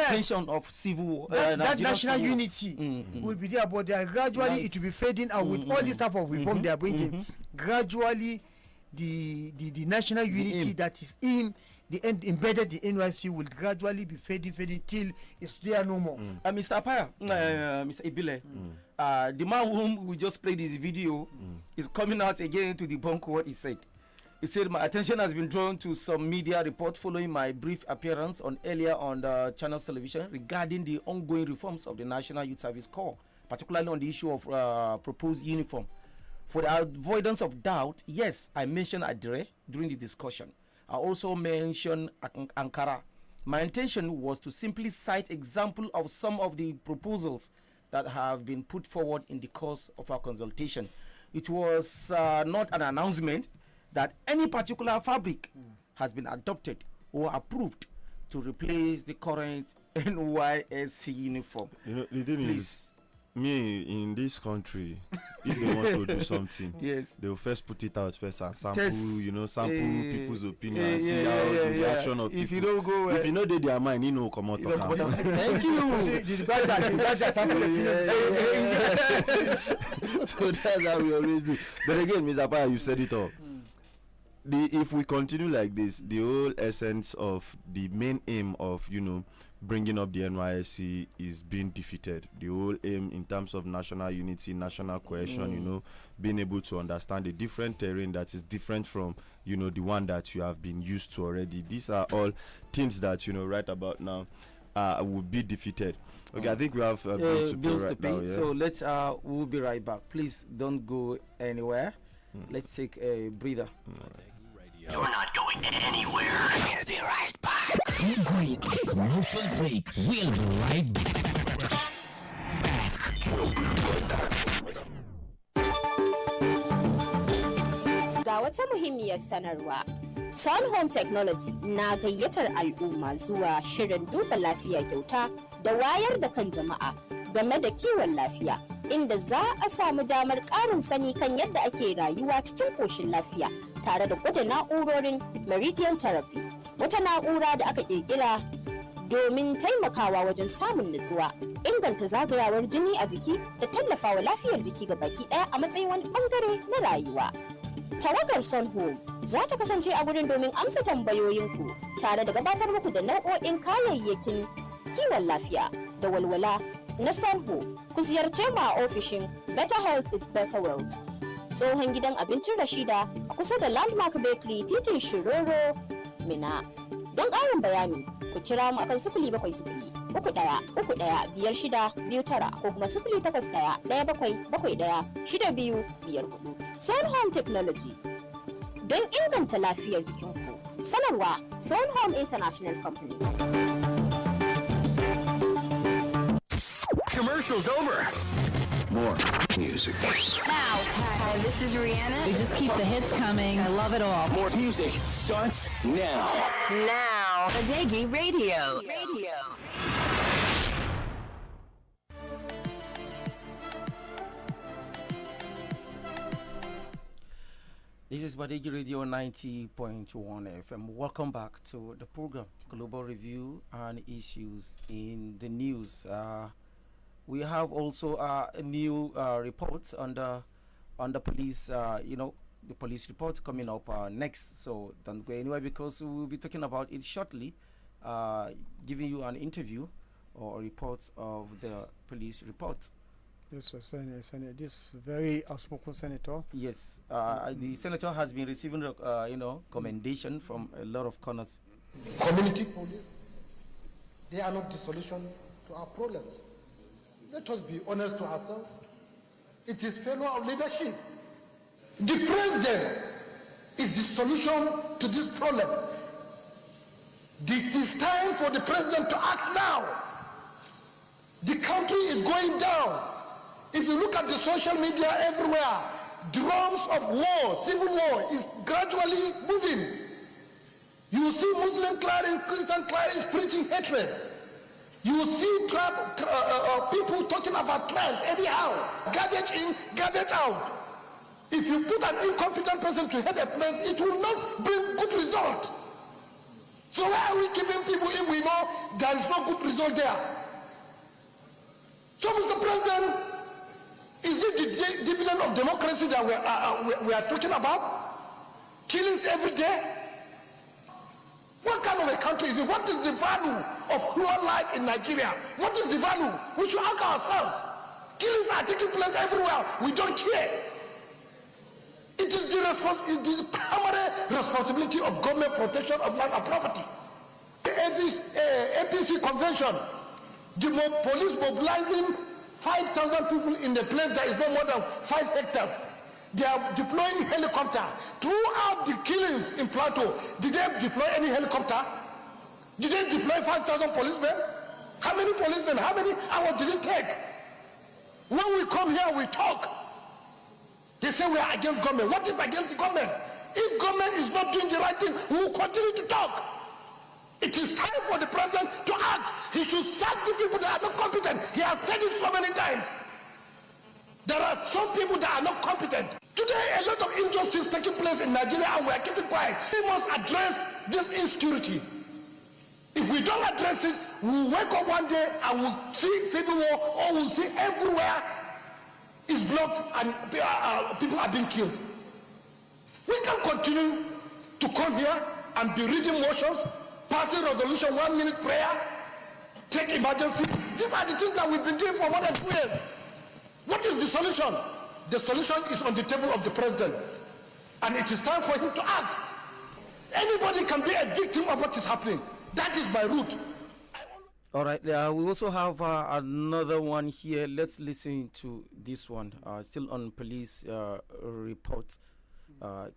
tension of civil that national unity will be there, but gradually it will be fading out with all this type of reform they are bringing. Gradually, the national unity that is embedded the NYC will gradually be fading till it's there no more. Mr. Apaya, Mr. Ibile, the man whom we just played this video is coming out again to debunk what he said. He said, my attention has been drawn to some media report following my brief appearance earlier on the channel's television regarding the ongoing reforms of the National Youth Service Corps, particularly on the issue of proposed uniform. For the avoidance of doubt, yes, I mentioned Adire during the discussion. I also mentioned Ankara. My intention was to simply cite example of some of the proposals that have been put forward in the course of our consultation. It was not an announcement that any particular fabric has been adopted or approved to replace the current NYSC uniform. The thing is, me in this country, if they want to do something, yes, they will first put it out first and sample, sample people's opinion and see how the reaction of if people. You don't go, if you know their mind, come out. Thank you. So that's how we always do. But again, Mr. Apaya, you said it all. If we continue like this, the whole essence of the main aim of bringing up the NYSC is being defeated. The whole aim in terms of national unity, national cohesion, being able to understand the different terrain that is different from, the one that you have been used to already. These are all things that, right about now, will be defeated. Okay, I think we have bills to pay. Now, so let's, we'll be right back. Please don't go anywhere. Let's take a breather. You're not going anywhere. We'll be right back. We're going on a commercial break. We'll be right back. Ga wata muhimmiyar sanarwa. Sun Home Technology na gayyatar al'umma zuwa shirin duba lafiya kyauta da wayar da kan jama'a game da kiwon lafiya, inda za a samu damar ƙarin sani kan yadda ake rayuwa cikin ƙoshin lafiya tare da gwada na'urorin Meridian Therapy, wata na'ura da aka ƙirƙira domin taimakawa wajen samun nutsuwa, inganta zagayawar jini a jiki da tallafawa lafiyar jiki ga baki ɗaya a matsayin wani ɓangare na rayuwa. Tawagar Sun Home za ta kasance a wurin domin amsa tambayoyinku tare da gabatar muku da nau'o'in kayayyakin kiwon lafiya da walwala na Sun Home. Ku ziyarce mu a ofishin Better Health is Better Wealth, tsohon gidan abincin Rashida a kusa da Landmark Bakery, titin Shiroro, Mina. Don ƙarin bayani, ku kira mu akan 070-31-31-5629 ko kuma 081-1771-6254. Sun Home Technology, don inganta lafiyar jikinku Sanarwa Zone Home International Company. Commercial's over. More music. Now, hi, this is Rihanna. We just keep the hits coming. I love it all. More music starts now. Now, Badeggi Radio. This is Badeggi Radio 90.1 FM. Welcome back to the program Global Review and Issues in the News. We have also a new reports on the police. The police report coming up next. So don't go anywhere because we will be talking about it shortly, giving you an interview or reports of the police report. Yes, Senator, this very outspoken senator. Yes, the senator has been receiving, commendation from a lot of corners. Community police, they are not the solution to our problems. Let us be honest to ourselves. It is failure of leadership. The president is the solution to this problem. It is time for the president to act now. The country is going down. If you look at the social media everywhere, drums of war, civil war is gradually moving. You see Muslim clerics, Christian clerics preaching hatred. You see people talking about tribes anyhow, garbage in, garbage out. If you put an incompetent person to head a place, it will not bring good result. So why are we keeping people if we know there is no good result there? So, Mr. President, is it the dividend of democracy that we are talking about? Killings every day? What kind of a country is it? What is the value of human life in Nigeria? What is the value? We should ask ourselves. Killings are taking place everywhere. We don't care. It is the primary responsibility of government protection of life and property. The APC convention, the police mobilizing 5,000 people in the place that is no more than 5 hectares. They are deploying helicopter. Throughout the killings in Plateau, did they deploy any helicopter? Did they deploy 5,000 policemen? How many policemen? How many hours did it take? When we come here, we talk. They say we are against government. What is against the government? If government is not doing the right thing, we will continue to talk. It is time for the president to act. He should sack the people that are not competent. He has said it so many times. There are some people that are not competent. Today, a lot of injustice taking place in Nigeria and we are keeping quiet. We must address this insecurity. If we don't address it, we'll wake up one day and we'll see civil war, or we'll see everywhere is blocked and people are being killed. We can continue to come here and be reading motions, passing resolution, 1 minute prayer, take emergency. These are the things that we've been doing for more than 2 years. What is the solution? The solution is on the table of the president. And it is time for him to act. Anybody can be a victim of what is happening. That is my route. All right, we also have another one here. Let's listen to this one. Still on police report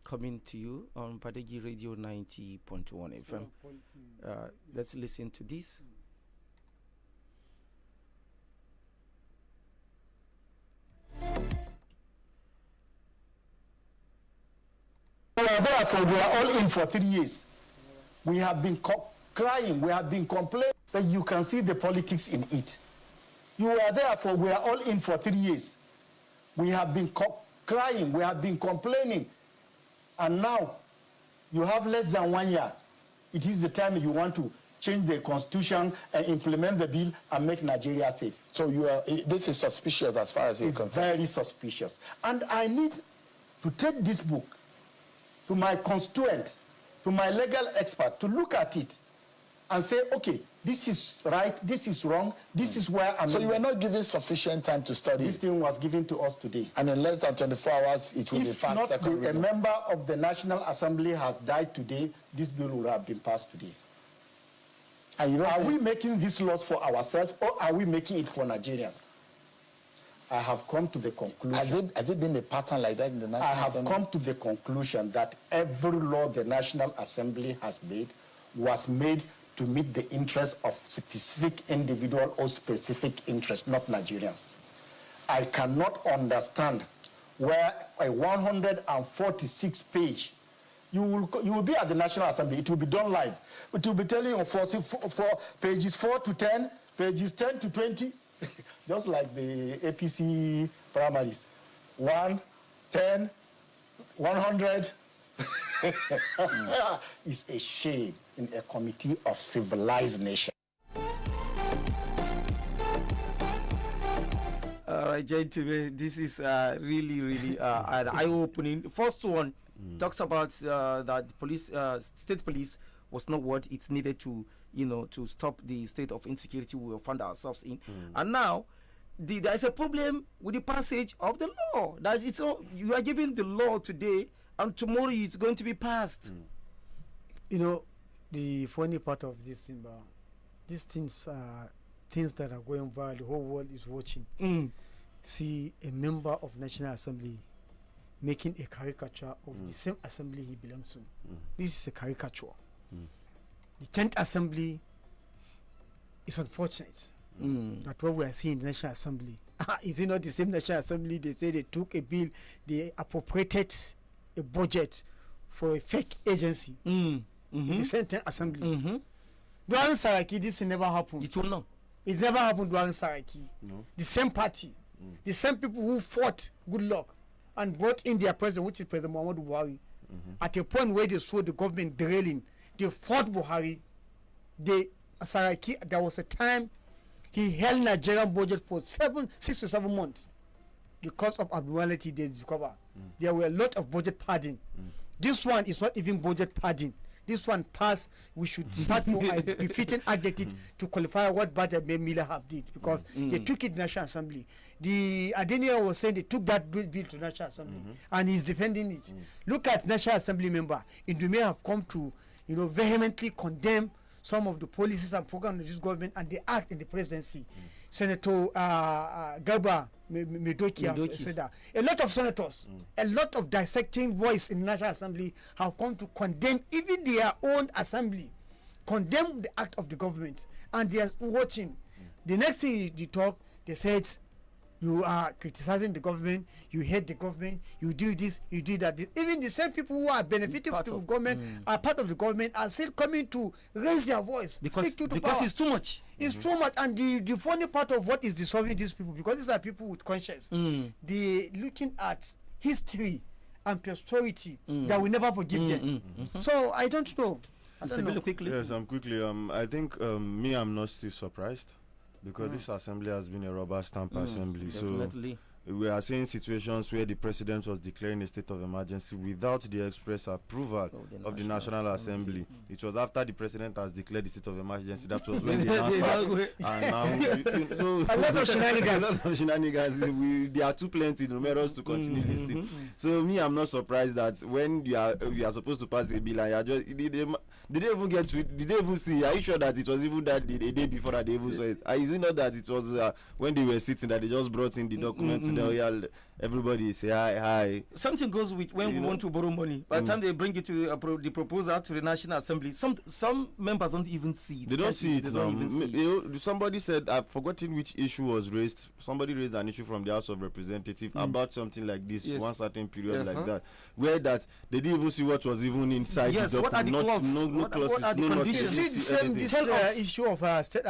coming to you on Badeggi Radio 90.1 FM. Let's listen to this. Therefore, we are all in for 3 years. We have been crying, we have been complaining, but you can see the politics in it. You are there for, we are all in for 3 years. We have been crying, we have been complaining, and now you have less than 1 year. It is the time you want to change the constitution and implement the bill and make Nigeria safe. So this is suspicious as far as it's concerned. Very suspicious. And I need to take this book to my constituents, to my legal expert, to look at it and say, okay, this is right, this is wrong, this is where I'm... So you were not given sufficient time to study? This thing was given to us today. And in less than 24 hours, it will be passed? If not, a member of the National Assembly has died today, this bill would have been passed today. And are we making these laws for ourselves, or are we making it for Nigerians? I have come to the conclusion. Has it been a pattern like that in the National Assembly? I have come to the conclusion that every law the National Assembly has made was made to meet the interests of specific individual or specific interests, not Nigerians. I cannot understand where a 146-page, you will be at the National Assembly, it will be done live. It will be telling you for pages 4 to 10, pages 10 to 20, just like the APC primaries. 1, 10, 100. It's a shame in a committee of civilized nations. All right, gentlemen, this is really an eye-opening. The first one talks about that the police, state police, was not what it needed to, to stop the state of insecurity we found ourselves in. And now, there is a problem with the passage of the law. That it's all, you are giving the law today, and tomorrow it's going to be passed. The funny part of this thing, these things are things that are going viral. The whole world is watching. See a member of National Assembly making a caricature of the same assembly he belongs to. This is a caricature. The 10th Assembly is unfortunate that what we are seeing in the National Assembly. Is it not the same National Assembly? They say they took a bill, they appropriated a budget for a fake agency in the same 10th Assembly. During Saraki, this never happened. It will not. It never happened during Saraki. No. The same party, the same people who fought Good Luck and brought in their president, which is President Muhammadu Buhari, at a point where they saw the government derailing, they fought Buhari. Saraki, there was a time he held Nigerian budget for 6 to 7 months because of abnormality they discovered. There were a lot of budget padding. This one is not even budget padding. This one passed. We should start for a befitting adjective to qualify what budget Miller have did, because they took it to National Assembly. The Adenia was saying they took that bill to National Assembly and he's defending it. Look at National Assembly member. It may have come to vehemently condemn some of the policies and programs of this government and the act in the presidency. Senator Garba Medoki said that. A lot of senators, a lot of dissecting voice in the National Assembly have come to condemn even their own assembly, condemn the act of the government, and they are watching. The next thing you talk, they said, you are criticizing the government, you hate the government, you do this, you do that. Even the same people who are benefiting from the government, are part of the government, are still coming to raise their voice. Because power. It's too much. It's too much. And the funny part of what is dissolving these people, because these are people with conscience, they looking at history and prosperity that we never forgive them. So I don't know. Quickly. Yes, quickly. I think I'm not still surprised, because this assembly has been a rubber stamp assembly. Definitely. So we are seeing situations where the president was declaring a state of emergency without the express approval of the National Assembly. It was after the president has declared the state of emergency that was when they announced it. And now, so a lot of shenanigans. A lot of shenanigans. They are too plenty, numerous to continue listing. So I'm not surprised that when you are supposed to pass a bill and you are just did they even get to it? Did they even see? Are you sure that it was even that the day before that they even saw it? Is it not that it was when they were sitting that they just brought in the document to the everybody say hi? Something goes with when we want to borrow money. By the time they bring it to the proposal to the National Assembly, some members don't even see it. They don't see it. Somebody said, I've forgotten which issue was raised. Somebody raised an issue from the House of Representatives about something like this, one certain period like that, where that they didn't even see what was even inside the document. What are the clauses? What are the conditions? You see this issue of state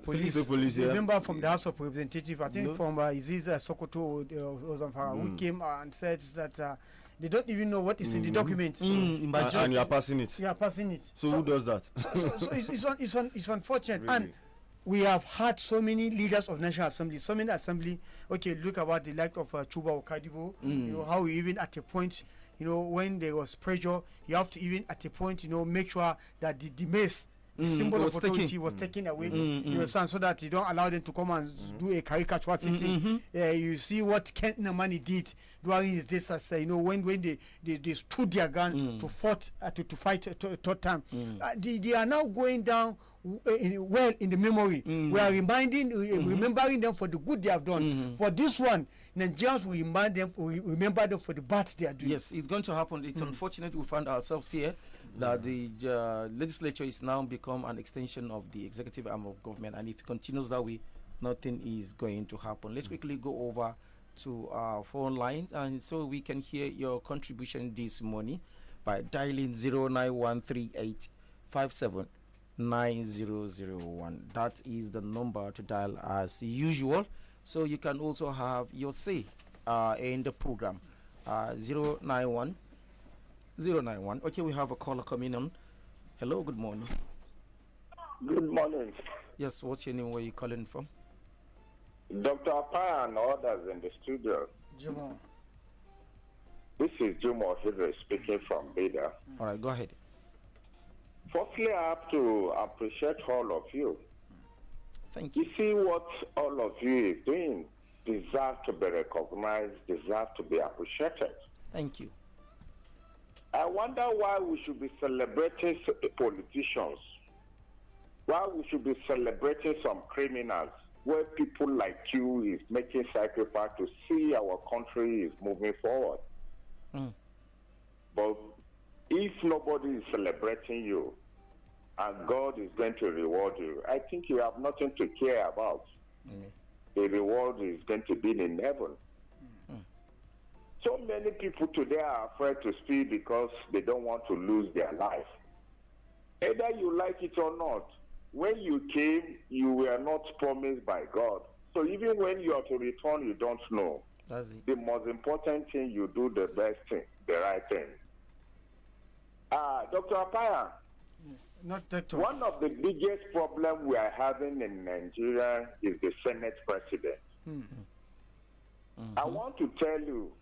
police. Remember from the House of Representatives, I think from Iziza Sokoto or Zamfara, who came and said that they don't even know what is in the document. And you are passing it. You are passing it. So who does that? so it's unfortunate. Really? And we have had so many leaders of National Assembly, so many assembly. Okay, look about the like of Chuba Okadibo. How we even at a point, when there was pressure, you have to even at a point, make sure that the mace symbol of authority was taken away. You understand, so that you don't allow them to come and do a caricature sitting. You see what Ken Namani did during his days as when they stood their gun to fight a third time. They are now going down in the memory. We are remembering them for the good they have done. For this one, Nigerians will remember them for the bad they are doing. Yes, it's going to happen. It's unfortunate we find ourselves here that the legislature is now become an extension of the executive arm of government, and if it continues that way, nothing is going to happen. Let's quickly go over to our phone lines, and so we can hear your contribution this morning by dialing 09138579001. That is the number to dial as usual. So you can also have your say in the program. 091. Okay, we have a caller coming on. Hello, good morning. Good morning. Yes, what's your name? Where are you calling from? Dr. Apaya and others in the studio. Jumo. This is Jumo Hidre speaking from Beda. All right, go ahead. Firstly, I have to appreciate all of you. Thank you. You see what all of you is doing deserve to be recognized, deserve to be appreciated. Thank you. I wonder why we should be celebrating politicians, why we should be celebrating some criminals, where people like you is making sacrifice to see our country is moving forward. But if nobody is celebrating you and God is going to reward you, I think you have nothing to care about. The reward is going to be in heaven. So many people today are afraid to speak because they don't want to lose their life. Either you like it or not, when you came, you were not promised by God. So even when you are to return, you don't know. That's it. The most important thing, you do the best thing, the right thing. Dr. Apaya, yes, not Dr. One of the biggest problems we are having in Nigeria is the Senate president. I want to tell you,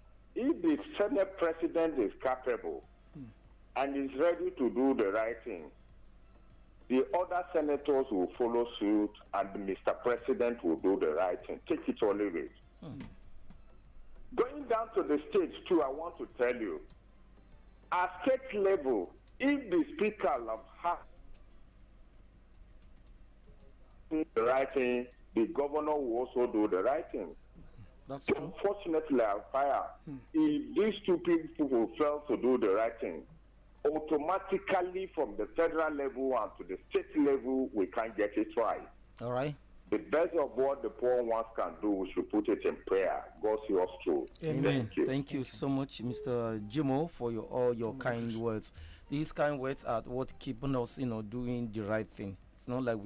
if the Senate president is capable and is ready to do the right thing, the other senators will follow suit and Mr. President will do the right thing. Take it or leave it. Going down to the stage too, I want to tell you, at state level, if the Speaker of House the right thing, the governor will also do the right thing. That's true. Unfortunately, if these two people will fail to do the right thing, automatically from the federal level and to the state level, we can't get it right. All right. The best of what the poor ones can do, we should put it in prayer. God see us through. Amen. Thank you so much, Mr. Jimo, for all your kind words. These kind words are what keeping us, doing the right thing. It's not like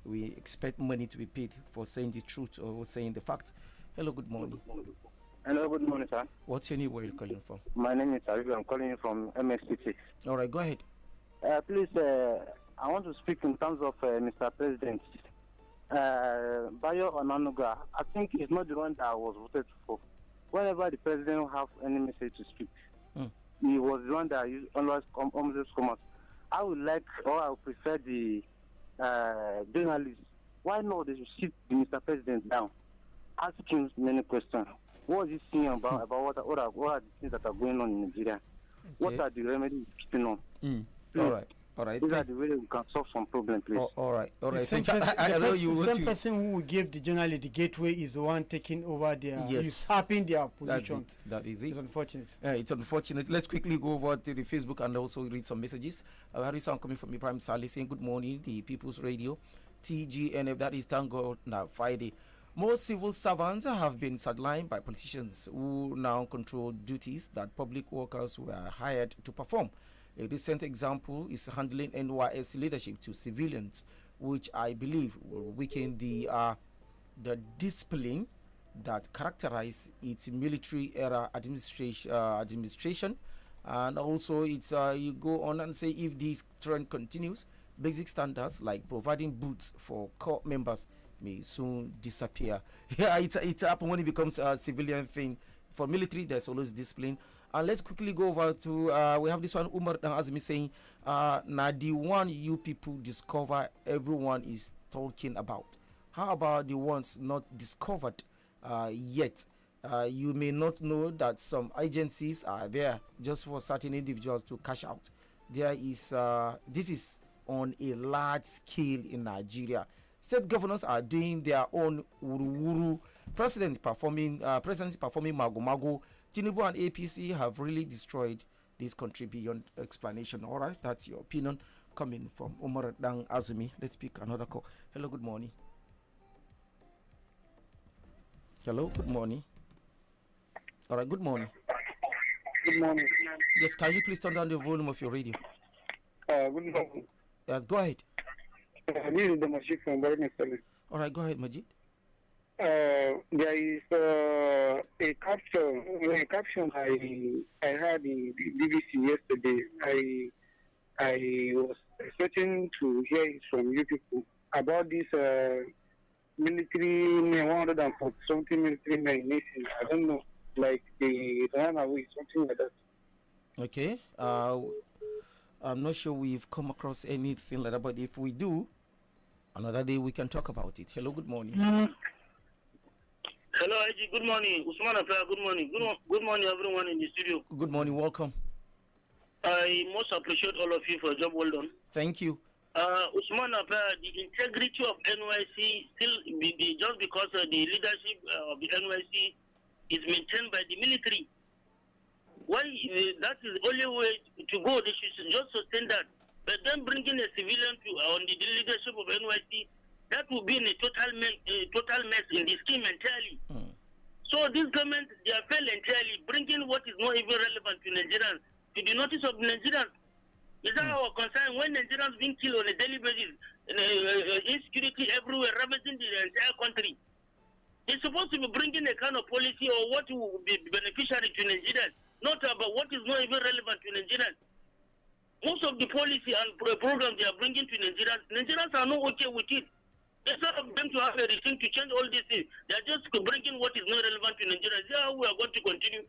we expect money to be paid for saying the truth or saying the fact. Hello, good morning. Hello, good morning, sir. What's your name? Where are you calling from? My name is Arifu. I'm calling you from MST6. All right, go ahead. Please, I want to speak in terms of Mr. President. Bayo Onanuga, I think he's not the one that I was voted for. Whenever the president have any message to speak, he was the one that always come out. I would like, or I would prefer the journalists. Why not they should sit Mr. President down? Ask him many questions. What is he saying about what are the things that are going on in Nigeria? Okay. What are the remedies keeping on? All right. These are the way we can solve some problem, please. All right. The same person who will give the journalist the gateway is the one taking over their, usurping their position. That is it. It's unfortunate. It's unfortunate. Let's quickly go over to the Facebook and also read some messages. Harrison coming from Ibrahim Saleh saying, good morning, the People's Radio, TGNF, that is thank God now Friday. Most civil servants have been sidelined by politicians who now control duties that public workers were hired to perform. A recent example is handling NYS leadership to civilians, which I believe will weaken the discipline that characterized its military era administration. And also, it's you go on and say if this trend continues, basic standards like providing boots for corps members may soon disappear. Yeah, it's happen when it becomes a civilian thing. For military, there's always discipline. Let's quickly go over to we have this one, Umar Azmi saying, now the one you people discover everyone is talking about. How about the ones not discovered yet? You may not know that some agencies are there just for certain individuals to cash out. There is this is on a large scale in Nigeria. State governors are doing their own wuru-wuru. Presidency performing mago-mago. Tinubu and APC have really destroyed this country beyond explanation. All right, that's your opinion coming from Umar Dang Azumi. Let's pick another call. Hello, good morning. Hello, good morning. All right, good morning. Good morning. Yes, can you please turn down the volume of your radio? Good morning. Yes, go ahead. This is the Majid from Badeggi. All right, go ahead, Majid. There is a caption I heard in the BBC yesterday. I was expecting to hear it from you people about this military, 140 something military men missing. I don't know, like they ran away, something like that. Okay. I'm not sure we've come across anything like that, but if we do, another day we can talk about it. Hello, good morning. Hello, Aji. Good morning. Usman Affair, good morning. Good morning, everyone in the studio. Good morning. Welcome. I most appreciate all of you for a job well done. Thank you. Usman Affair, the integrity of NYC still just because the leadership of the NYC is maintained by the military. Why? That is the only way to go. They should just sustain that. But then bringing a civilian on the leadership of NYC, that would be in a total mess in the scheme entirely. So this government, they are failed entirely, bringing what is not even relevant to Nigerians, to the notice of Nigerians. Is that our concern when Nigerians being killed on a daily basis, insecurity everywhere, ravaging the entire country? It's supposed to be bringing a kind of policy or what will be beneficiary to Nigerians, not about what is not even relevant to Nigerians. Most of the policy and programs they are bringing to Nigerians are not okay with it. Instead of them to have a reason to change all these things, they are just bringing what is not relevant to Nigerians. This is how we are going to continue.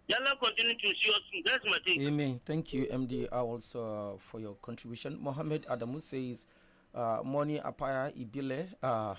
Yalla continue to see us through. That's my take. Amen. Thank you, MD also for your contribution. Mohammed Adamu says, Moni Apaya Ibile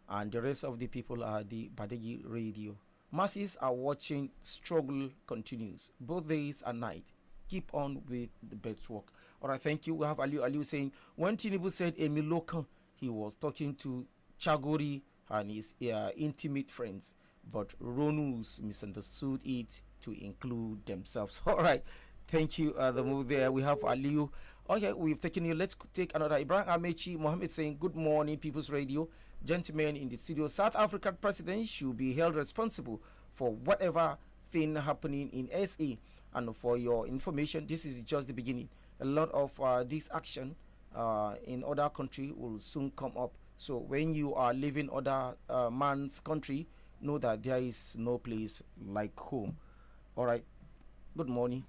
and the rest of the people are the Badeggi radio. Masses are watching. Struggle continues both days and night. Keep on with the best work. All right, thank you. We have Aliu saying, when Tinubu said Emilokan, he was talking to Chagori and his intimate friends, but Ronus misunderstood it to include themselves. All right, thank you. The move there. We have Aliu. Okay, we've taken you. Let's take another. Ibrahim Amechi Mohammed saying, good morning, People's Radio. Gentlemen in the studio, South African president should be held responsible for whatever thing happening in SA. And for your information, this is just the beginning. A lot of this action in other country will soon come up. So when you are living other man's country, know that there is no place like home. All right. Good morning.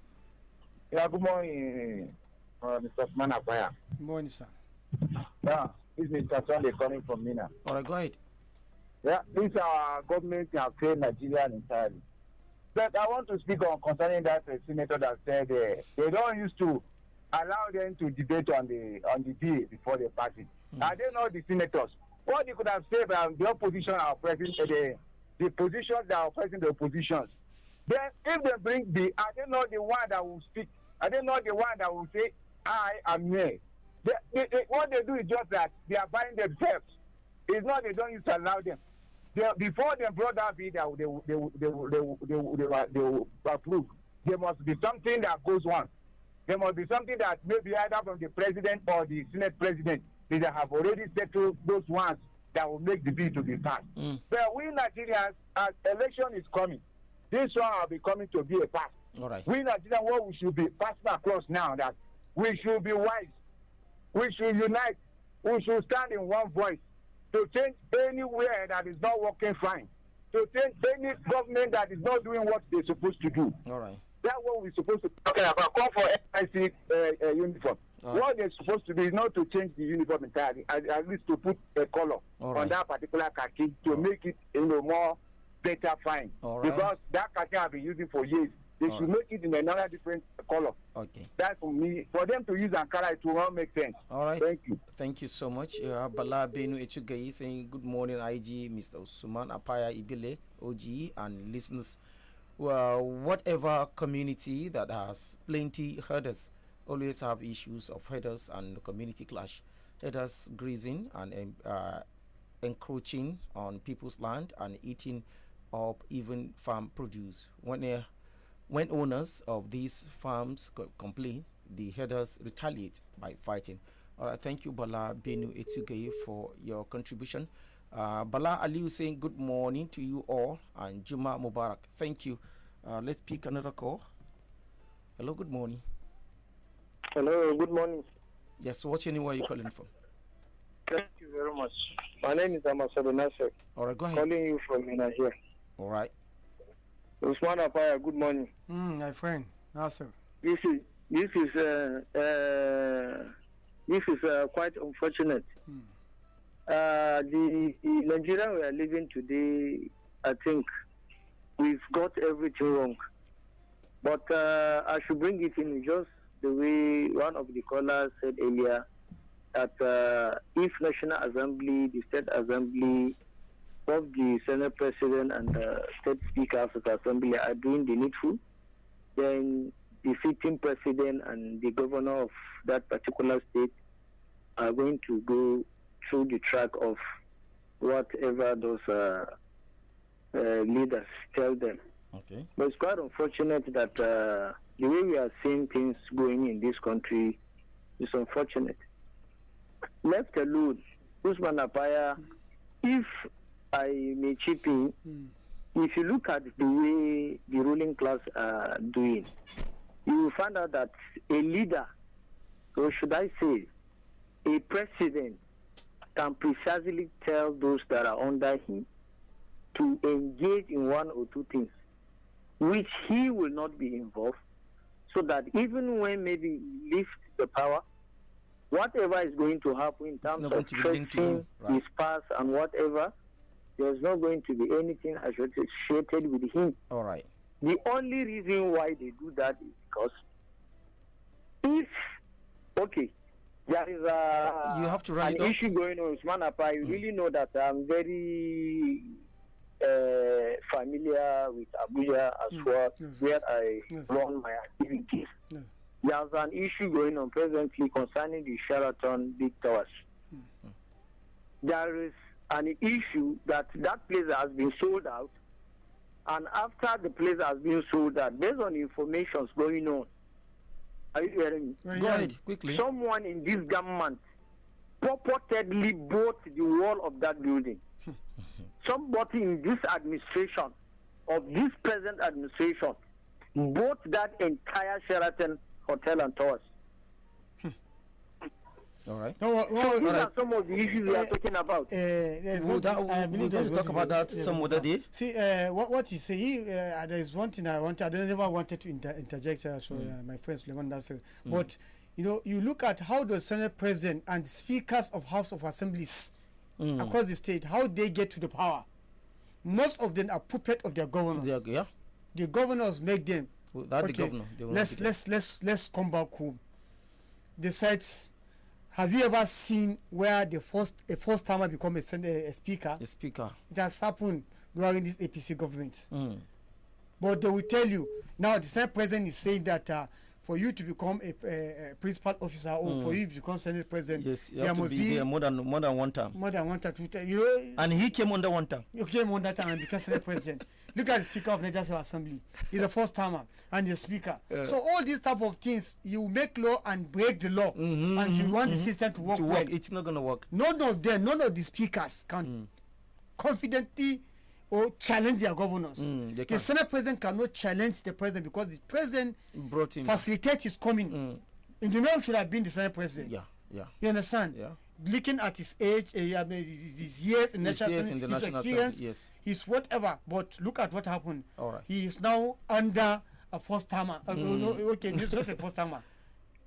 Yeah, good morning, Mr. Manapaya. Good morning, sir. Yeah, this is Mr. Sunday coming from Mina. All right, go ahead. Yeah, this our government have failed Nigeria entirely. But I want to speak on concerning that senator that said they don't used to allow them to debate on the day before the party. Are they not the senators? What they could have said the opposition are pressing the positions that are pressing the oppositions. Then if they bring are they not the one that will speak? Are they not the one that will say, I am here? What they do is just that they are buying themselves. It's not they don't used to allow them. Before they brought that bill, they will approve. There must be something that goes on. There must be something that maybe either from the president or the Senate president, they have already settled those ones that will make the bill to be passed. But we Nigerians, as election is coming, this one will be coming to be a pass. All right. We Nigerians, what we should be passing across now, that we should be wise. We should unite. We should stand in one voice to change anywhere that is not working fine. To change any government that is not doing what they're supposed to do. All right. That's what we're supposed to talk about. Call for NIC uniform. What they're supposed to do is not to change the uniform entirely, at least to put a color on that particular khaki to make it more better fine. Because that khaki I've been using for years. They should make it in another different color. Okay. That's for me. For them to use Ankara, it will not make sense. All right. Thank you. Thank you so much. Bala Benu Echugayi saying good morning, IG, Mr. Usman Apaya Ibile, OG, and listeners. Well, whatever community that has plenty herders always have issues of herders and community clash. Herders grazing and encroaching on people's land and eating up even farm produce. When owners of these farms complain, the herders retaliate by fighting. All right, thank you, Bala Benu Etsugaye, for your contribution. Bala Aliu saying good morning to you all and Juma Mubarak. Thank you. Let's pick another call. Hello, good morning. Hello, good morning. Yes, what's your name? Where are you calling from? Thank you very much. My name is Amasado Nasser. All right, go ahead. Calling you from Mina here. All right. Usman Apaya, good morning. My friend, Nasser. This is quite unfortunate. The Nigeria we are living today, I think we've got everything wrong. But I should bring it in just the way one of the callers said earlier, that if National Assembly, the State Assembly, both the Senate President and the State Speaker of the Assembly are doing the needful, then the sitting President and the Governor of that particular state are going to go through the track of whatever those leaders tell them. Okay. But it's quite unfortunate that the way we are seeing things going in this country is unfortunate. Left alone, Usman Apaya, if I may chip in, if you look at the way the ruling class are doing, you will find out that a leader, or should I say, a president, can precisely tell those that are under him to engage in one or two things, which he will not be involved, so that even when maybe he lifts the power, whatever is going to happen in terms of stretching his past and whatever, there's not going to be anything associated with him. All right. The only reason why they do that is because if, okay, there is you have to run an issue going on with Usman Apaya, you really know that I'm very familiar with Abuja as well, where I run my activities. There's an issue going on presently concerning the Sheraton Big Towers. There is an issue that place has been sold out, and after the place has been sold out, based on information going on, are you hearing me? Go ahead, quickly. Someone in this government purportedly bought the wall of that building. Somebody in this administration, of this present administration, bought that entire Sheraton Hotel and Towers. All right. So these are some of the issues we are talking about. We're going to talk about that some other day. See, what you say, there is one thing I never wanted to interject, my friend Suleiman Nasser. But, you look at how the Senate President and speakers of House of Assemblies across the state, how they get to the power. Most of them are puppet of their governors. The governors make them. The governor. Let's come back home. The sites. Have you ever seen where a first timer become a speaker? A speaker. It has happened during this APC government. But they will tell you now. The Senate President is saying that for you to become a principal officer or for you to become Senate President, yes, there must be more than one term. More than one term. And he came under one term. You came under time and became Senate President. Look at the Speaker of Nigeria Assembly. He's the first timer and the Speaker. So all these type of things, you make law and break the law, and you want the system to work well. It's not going to work. None of the speakers can confidently or challenge their governors. The Senate President cannot challenge the President because the President brought him, facilitate his coming. In the law should have been the Senate President. Yeah. You understand? Yeah. Looking at his age, his years in national Assembly, his experience, his whatever. But look at what happened. All right. He is now under a first timer. Okay, it's not a first timer.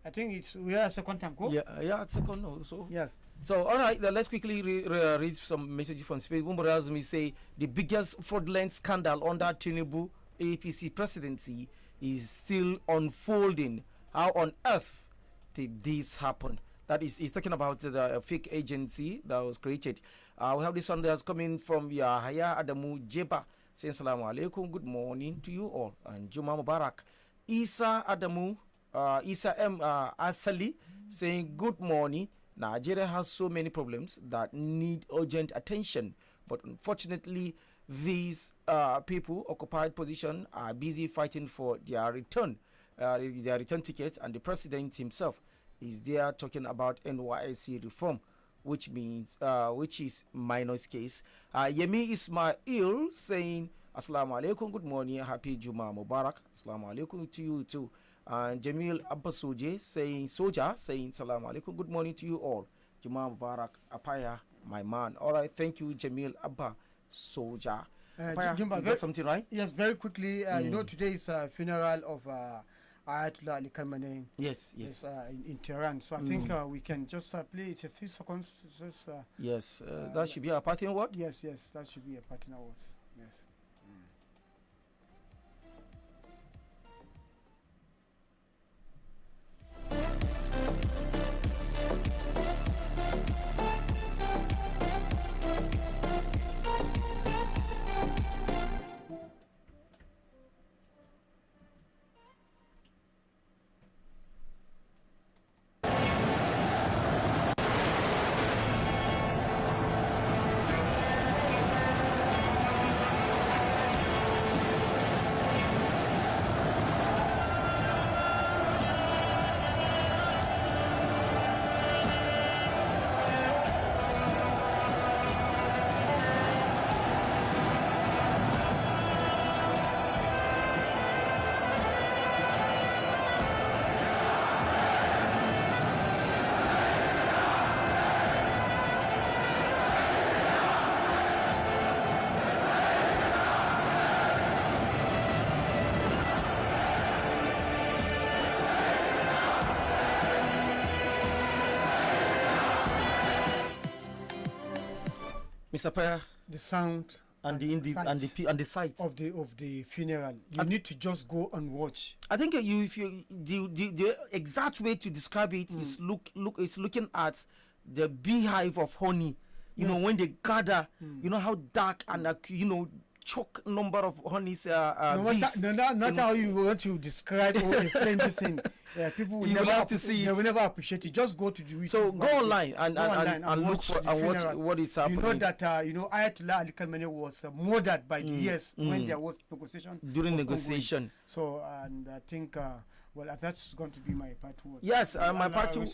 I think we are a second time. Yeah, second. No, so yes. So all right, let's quickly read some messages from Facebook. Umbarazmi say the biggest fraudulent scandal under Tinubu APC presidency is still unfolding. How on earth did this happen? That is, he's talking about the fake agency that was created. We have this one that's coming from Yahya Adamu Jeba saying Assalamu alaikum, good morning to you all, and Juma Mubarak. Isa Adamu, Isa M. Asali saying good morning. Nigeria has so many problems that need urgent attention, but unfortunately these people occupied position are busy fighting for their return tickets, and the president himself is there talking about NYSC reform, which means which is minus case. Yemi Ismail saying Assalamu alaikum, good morning, happy Juma Mubarak. Assalamu alaikum to you too. And Jamil Abbasuje saying Assalamu alaikum, good morning to you all. Juma Mubarak, Apaya, my man. All right, thank you, Jamil Abba Soja. You got something right? Yes, very quickly. You know, today is a funeral of Ayatollah Ali Khamenei. Yes. In Tehran. So I think we can just play it a few seconds. Just, yes, that should be a parting word. Yes, that should be a parting word. Yes. Mr. Paya, the sound and the sight of the funeral. You need to just go and watch. I think the exact way to describe it is looking at the beehive of honey. You know, when they gather, you know how dark and choke number of honeys bees. No matter how you want to describe or explain this thing, people will never have to see it. They will never appreciate it. Just go to the So go online and look for and watch what is happening. You know that Ayatollah Ali Khamenei was murdered by the US when there was negotiation. During negotiation. Ongoing. So and I think that's going to be my part two. Yes, my part two.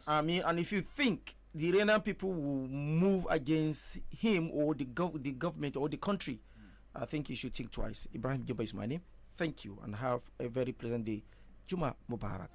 I mean, and if you think the Iranian people will move against him or the government or the country, I think you should think twice. Ibrahim Jumba is my name. Thank you and have a very pleasant day. Juma Mubarak.